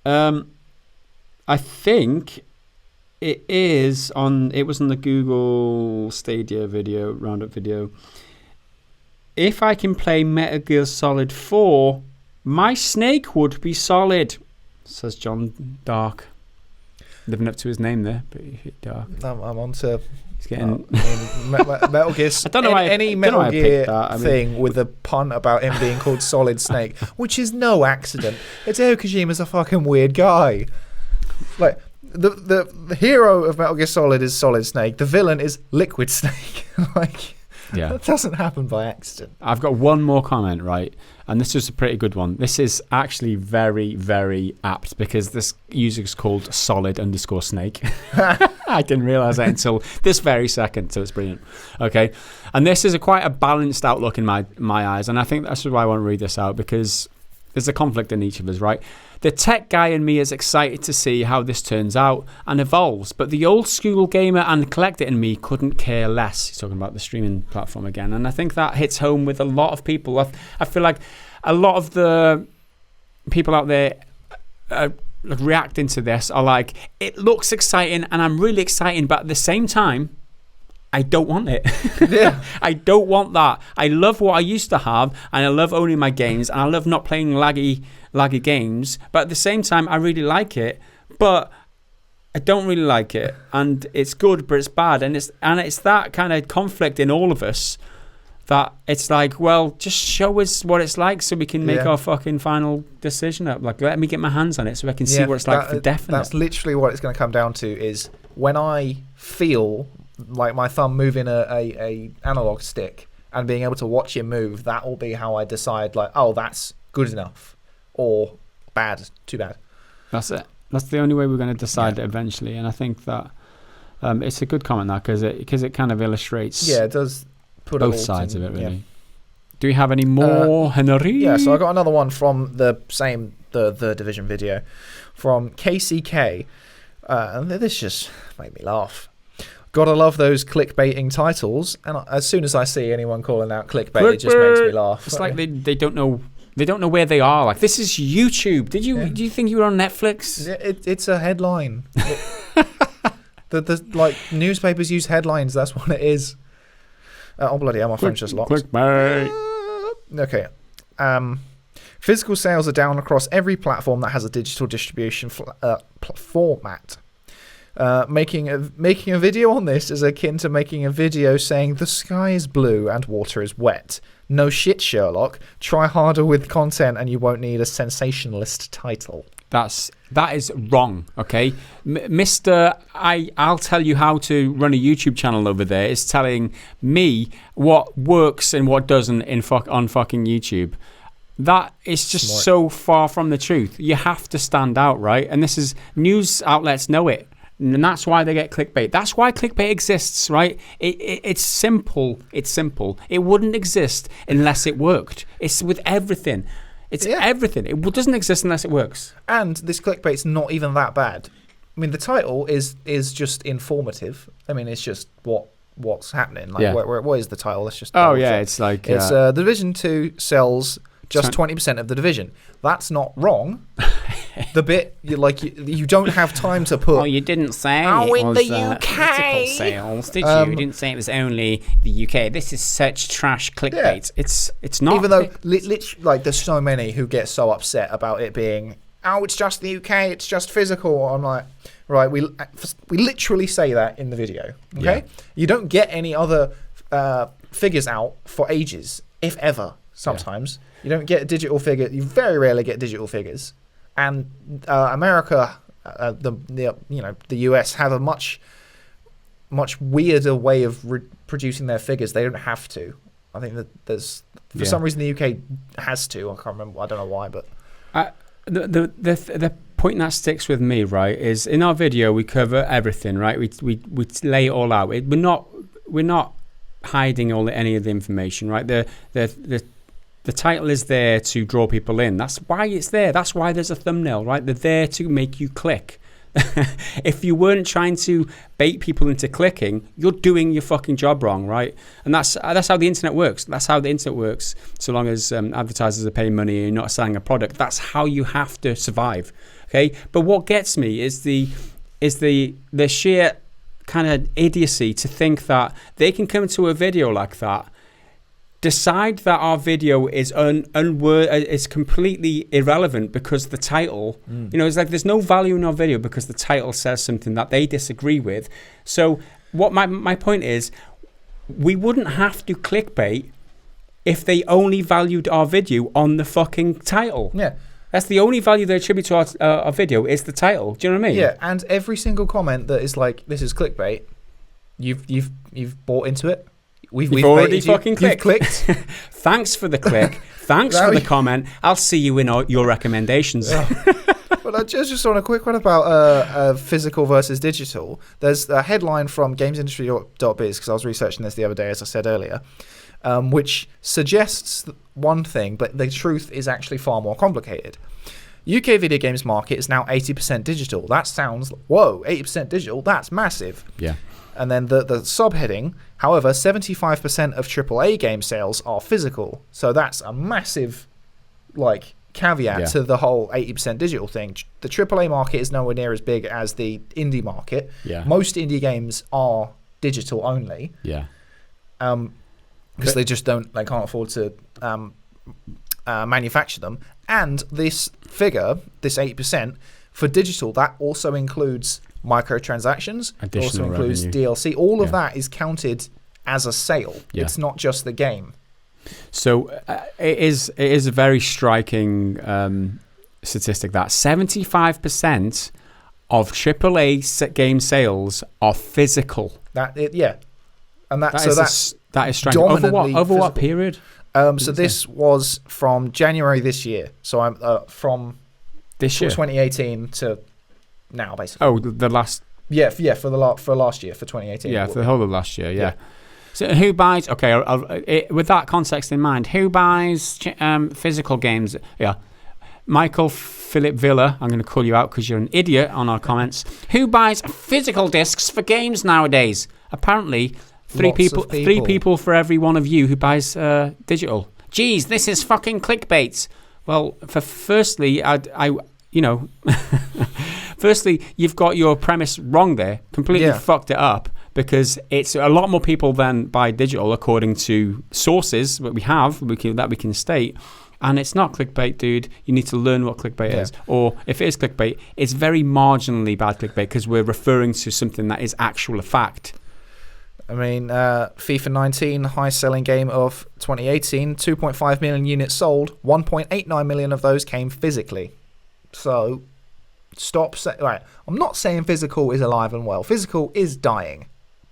I think... It was on the Google Stadia video, roundup video. If I can play Metal Gear Solid 4, my Snake would be solid, says John Dark. Living up to his name there, pretty dark. I'm on to... He's getting... Metal Gear... I don't know why any Metal Gear thing with a pun about him being called Solid Snake, which is no accident. Hideo Kojima's a fucking weird guy. Like... The hero of Metal Gear Solid is Solid Snake. The villain is Liquid Snake. That doesn't happen by accident. I've got one more comment, right? And this is a pretty good one. This is actually very, very apt because this user is called Solid_Snake. I didn't realize that until this very second, so it's brilliant. Okay, and this is quite a balanced outlook in my eyes, and I think that's why I want to read this out, because there's a conflict in each of us, right? The tech guy in me is excited to see how this turns out and evolves, but the old school gamer and collector in me couldn't care less. He's talking about the streaming platform again, and I think that hits home with a lot of people. I feel like a lot of the people out there reacting to this are like, it looks exciting and I'm really excited, but at the same time, I don't want it. Yeah. I don't want that. I love what I used to have, and I love owning my games, and I love not playing laggy games, but at the same time, I really like it, but I don't really like it, and it's good, but it's bad, and it's that kind of conflict in all of us that it's like, well, just show us what it's like so we can make our fucking final decision up. Like, let me get my hands on it so I can see what it's like for definite. That's literally what it's going to come down to, is when I feel like my thumb moving a analog stick and being able to watch it move, that will be how I decide, like, oh, that's good enough, or bad, too bad. That's it. That's the only way we're going to decide it eventually. And I think that it's a good comment, that, because it kind of illustrates it does put both sides of it, really. Yeah. Do we have any more, Henry? Yeah, so I got another one from the Division video from KCK. And this just made me laugh. Gotta love those clickbaiting titles. And as soon as I see anyone calling out clickbait, it just makes me laugh. It's like they don't know. They don't know where they are. Like, this is YouTube. Do you think you were on Netflix? It's a headline. The like newspapers use headlines. That's what it is. Oh bloody hell! My phone's just locked. Clickbait. Okay. Physical sales are down across every platform that has a digital distribution format. Making a video on this is akin to making a video saying the sky is blue and water is wet. No shit, Sherlock. Try harder with content and you won't need a sensationalist title. That is wrong, okay? Mr. I'll tell you how to run a YouTube channel over there is telling me what works and what doesn't on fucking YouTube. That is just so far from the truth. You have to stand out, right? And this is, news outlets know it. And that's why they get clickbait. That's why clickbait exists, right? It's simple. It's simple. It wouldn't exist unless it worked. It's with everything. It's everything. It doesn't exist unless it works. And this clickbait's not even that bad. I mean, the title is just informative. I mean, it's just what's happening. Like, what is the title? Let's just. It's like it's the Division 2 sells just 20% of the division. That's not wrong. The bit you don't have time to put. Oh, you didn't say in the UK physical sales, did you? You didn't say it was only the UK. This is such trash clickbait. Yeah. It's not. Even though there's so many who get so upset about it being, oh, it's just the UK. It's just physical. I'm like, right, we literally say that in the video. Okay, you don't get any other figures out for ages, if ever. Sometimes you don't get a digital figure. You very rarely get digital figures. And America, the US have a much weirder way of producing their figures. They don't have to. I think that there's for some reason the UK has to. I can't remember. I don't know why, but the point that sticks with me, right, is in our video we cover everything, right? We lay it all out. We're not hiding any of the information, right? The title is there to draw people in. That's why it's there. That's why there's a thumbnail, right? They're there to make you click. If you weren't trying to bait people into clicking, you're doing your fucking job wrong, right? And that's how the internet works. That's how the internet works. So long as advertisers are paying money and you're not selling a product, that's how you have to survive. Okay. But what gets me is the sheer kind of idiocy to think that they can come to a video like that, decide that our video is is completely irrelevant because the title, it's like there's no value in our video because the title says something that they disagree with. So what my point is, we wouldn't have to clickbait if they only valued our video on the fucking title. Yeah. That's the only value they attribute to our video is the title. Do you know what I mean? Yeah, and every single comment that is like, this is clickbait, you've bought into it. We've already fucking clicked. You've clicked. Thanks for the click. Thanks for the comment. I'll see you in your recommendations. Well, I just on a quick one about physical versus digital. There's a headline from gamesindustry.biz, because I was researching this the other day, as I said earlier, which suggests one thing, but the truth is actually far more complicated. UK video games market is now 80% digital. That sounds, 80% digital? That's massive. Yeah. And then the subheading, however, 75% of AAA game sales are physical. So that's a massive caveat to the whole 80% digital thing. The AAA market is nowhere near as big as the indie market. Yeah. Most indie games are digital only. Yeah. Because they can't afford to manufacture them. And this figure, this 8%, for digital, that also includes microtransactions, it also includes revenue. DLC. All of that is counted as a sale. Yeah. It's not just the game. So it is a very striking statistic that 75% of AAA game sales are physical. And That is strange. dominantly Over what physical. period? So this was from January this year. So I'm from This year? 2018 to now, basically. Oh, the last... Yeah, for last year, for 2018. Yeah, for the whole of last year, yeah. So who buys... Okay, with that context in mind, who buys physical games? Yeah. Michael Philip Villa, I'm going to call you out because you're an idiot on our comments. Who buys physical discs for games nowadays? Apparently, three people for every one of you who buys digital. Geez, this is fucking clickbait. Well, firstly, firstly, you've got your premise wrong there. Completely fucked it up, because it's a lot more people than buy digital, according to sources that we have that we can state. And it's not clickbait, dude. You need to learn what clickbait is. Or if it is clickbait, it's very marginally bad clickbait, because we're referring to something that is actual fact. I mean, FIFA 19, highest selling game of 2018, 2.5 million units sold, 1.89 million of those came physically. So, right, I'm not saying physical is alive and well. Physical is dying,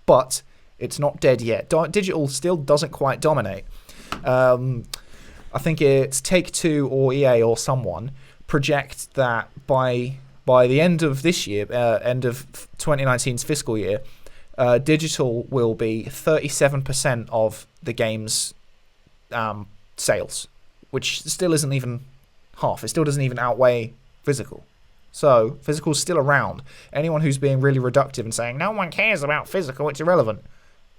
but it's not dead yet. Digital still doesn't quite dominate. I think it's Take-Two or EA or someone project that by the end of this year, end of 2019's fiscal year, digital will be 37% of the game's sales, which still isn't even half. It still doesn't even outweigh physical. So physical's still around. Anyone who's being really reductive and saying no one cares about physical, it's irrelevant,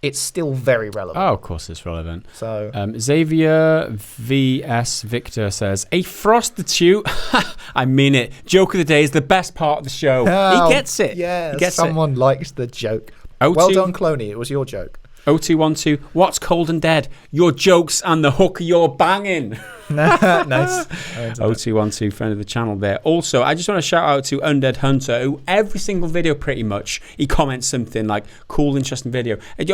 it's still very relevant. Oh, of course it's relevant. So Xavier VS Victor says, a prostitute. I mean it. Joke of the day is the best part of the show. He gets it. Yeah, someone likes the joke. O2, well done, Cloney. It was your joke. 0212, what's cold and dead? Your jokes and the hook you're banging. Nice. 0212, friend of the channel there. Also, I just want to shout out to Undead Hunter, who every single video pretty much, he comments something like, cool, interesting video. He's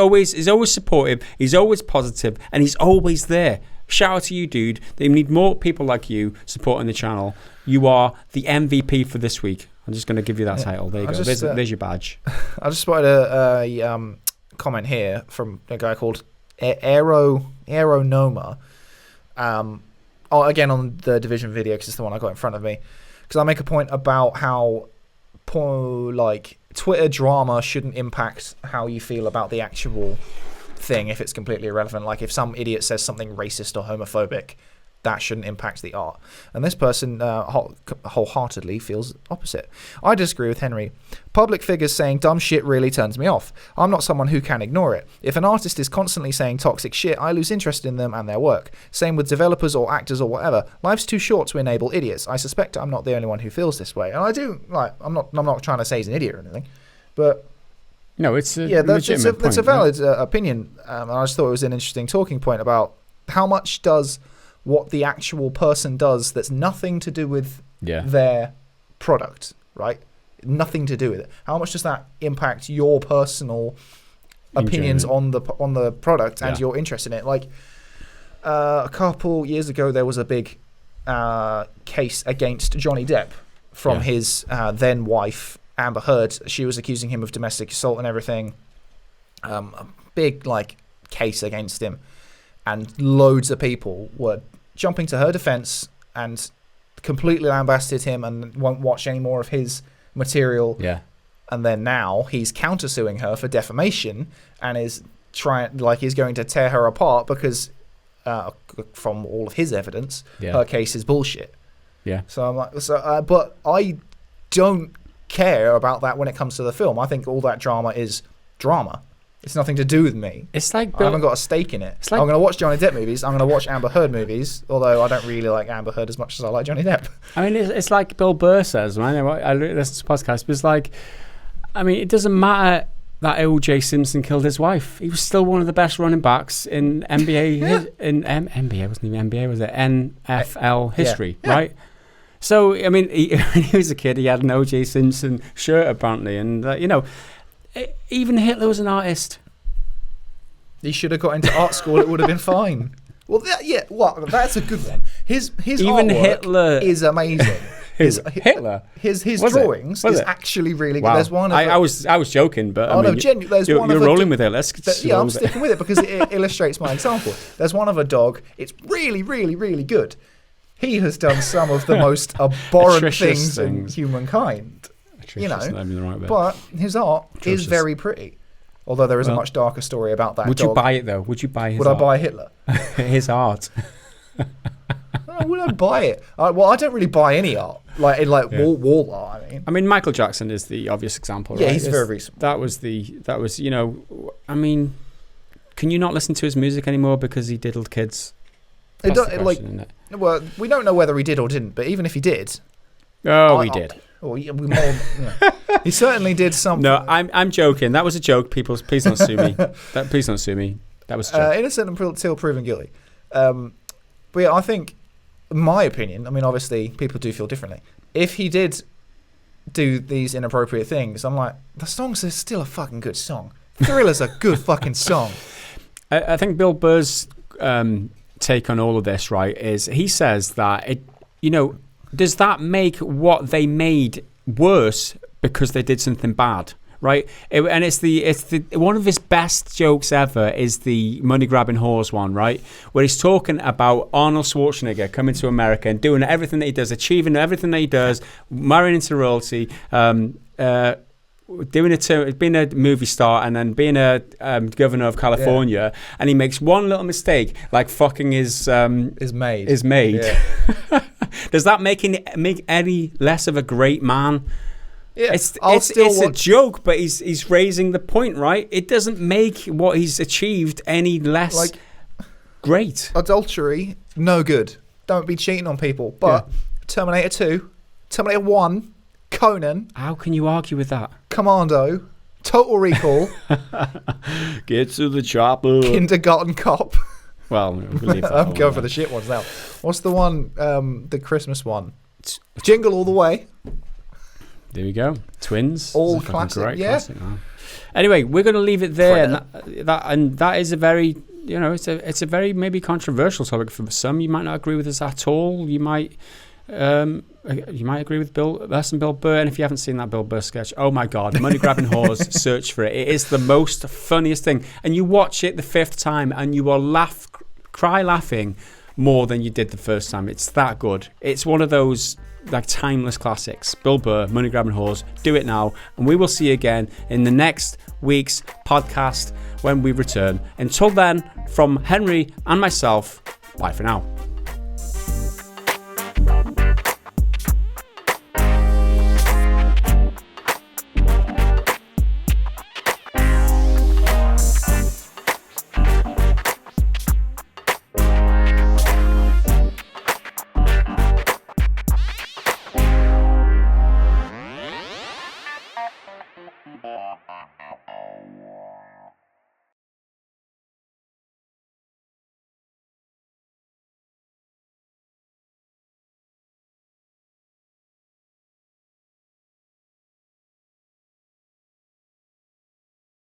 always supportive, he's always positive, and he's always there. Shout out to you, dude. They need more people like you supporting the channel. You are the MVP for this week. I'm just going to give you that title. There you go. There's your badge. I just spotted a comment here from a guy called Aeronoma. Again on the Division video, because it's the one I got in front of me. Because I make a point about how Twitter drama shouldn't impact how you feel about the actual thing if it's completely irrelevant. Like if some idiot says something racist or homophobic, that shouldn't impact the art. And this person wholeheartedly feels opposite. I disagree with Henry. Public figures saying dumb shit really turns me off. I'm not someone who can ignore it. If an artist is constantly saying toxic shit, I lose interest in them and their work. Same with developers or actors or whatever. Life's too short to enable idiots. I suspect I'm not the only one who feels this way. And I do, I'm not trying to say he's an idiot or anything. But no, it's a it's a valid opinion. And I just thought it was an interesting talking point about how much does what the actual person does that's nothing to do with their product, right? Nothing to do with it. How much does that impact your personal opinions on the product and your interest in it? Like a couple years ago, there was a big case against Johnny Depp from his then wife Amber Heard. She was accusing him of domestic assault and everything. A big case against him. And loads of people were jumping to her defense and completely lambasted him and won't watch any more of his material. Yeah. And then now he's countersuing her for defamation and is he's going to tear her apart because from all of his evidence, her case is bullshit. Yeah. So I'm like, but I don't care about that when it comes to the film. I think all that drama is drama. It's nothing to do with me. It's like I haven't got a stake in it. I'm going to watch Johnny Depp movies. I'm going to watch Amber Heard movies, although I don't really like Amber Heard as much as I like Johnny Depp. I mean, it's like Bill Burr says, man. I listen to podcasts, but it's like, I mean, it doesn't matter that O.J. Simpson killed his wife. He was still one of the best running backs in NBA, in NBA, wasn't even NBA, was it? NFL history, right? So, I mean, when he was a kid, he had an O.J. Simpson shirt, apparently, and, even Hitler was an artist. He should have got into art school. It would have been fine. Well, that's a good one. His even artwork Hitler is amazing. Hitler. His Was drawings it? is actually really good. Wow. There's one. I was joking, but There's you're one of rolling with it. Let's yeah, I'm sticking with it because it illustrates my example. There's one of a dog. It's really, really, really good. He has done some of the most abhorrent things in humankind. But his art is very pretty. Although there is a much darker story about that. Would you buy it though? Would you buy his art? Would I buy Hitler? His art. Would I buy it? Well, I don't really buy any art, wall art. I mean, Michael Jackson is the obvious example. Yeah, right? he's very recent. That was I mean, can you not listen to his music anymore because he diddled kids? That's the question, isn't it? Well, we don't know whether he did or didn't, but even if he did, he did. He certainly did something. No, I'm joking. That was a joke. People, please don't sue me. Please don't sue me. That was a joke. Innocent until proven guilty. But yeah, I think, in my opinion, I mean, obviously, people do feel differently. If he did do these inappropriate things, I'm like, the song's still a fucking good song. Thriller's a good fucking song. I think Bill Burr's take on all of this, right, is he says that does that make what they made worse because they did something bad, right? And it's the one of his best jokes ever is the money grabbing whores one, right, where he's talking about Arnold Schwarzenegger coming to America and doing everything that he does, achieving everything that he does, marrying into royalty, being a movie star, and then being a governor of California, and he makes one little mistake, like fucking his maid. Yeah. Does that make any less of a great man? Yeah, it's a joke, but he's raising the point, right? It doesn't make what he's achieved any less great. Adultery, no good. Don't be cheating on people. But Terminator 2, Terminator 1, Conan. How can you argue with that? Commando, Total Recall. Get to the chopper. Kindergarten Cop. Well, we'll leave that I'm going for the shit ones now. What's the one, the Christmas one? Jingle All the Way. There we go. Twins. All classic. Great classic. Oh. Anyway, we're going to leave it there. And that is a very, it's a very maybe controversial topic for some. You might not agree with us at all. You might agree with us and Bill Burr. And if you haven't seen that Bill Burr sketch, oh my God, Money Grabbing Whores, search for it. It is the most funniest thing. And you watch it the fifth time and you will cry laughing more than you did the first time. It's that good. It's one of those timeless classics. Bill Burr, Money Grabbing Whores. Do it now. And we will see you again in the next week's podcast when we return. Until then, from Henry and myself, bye for now.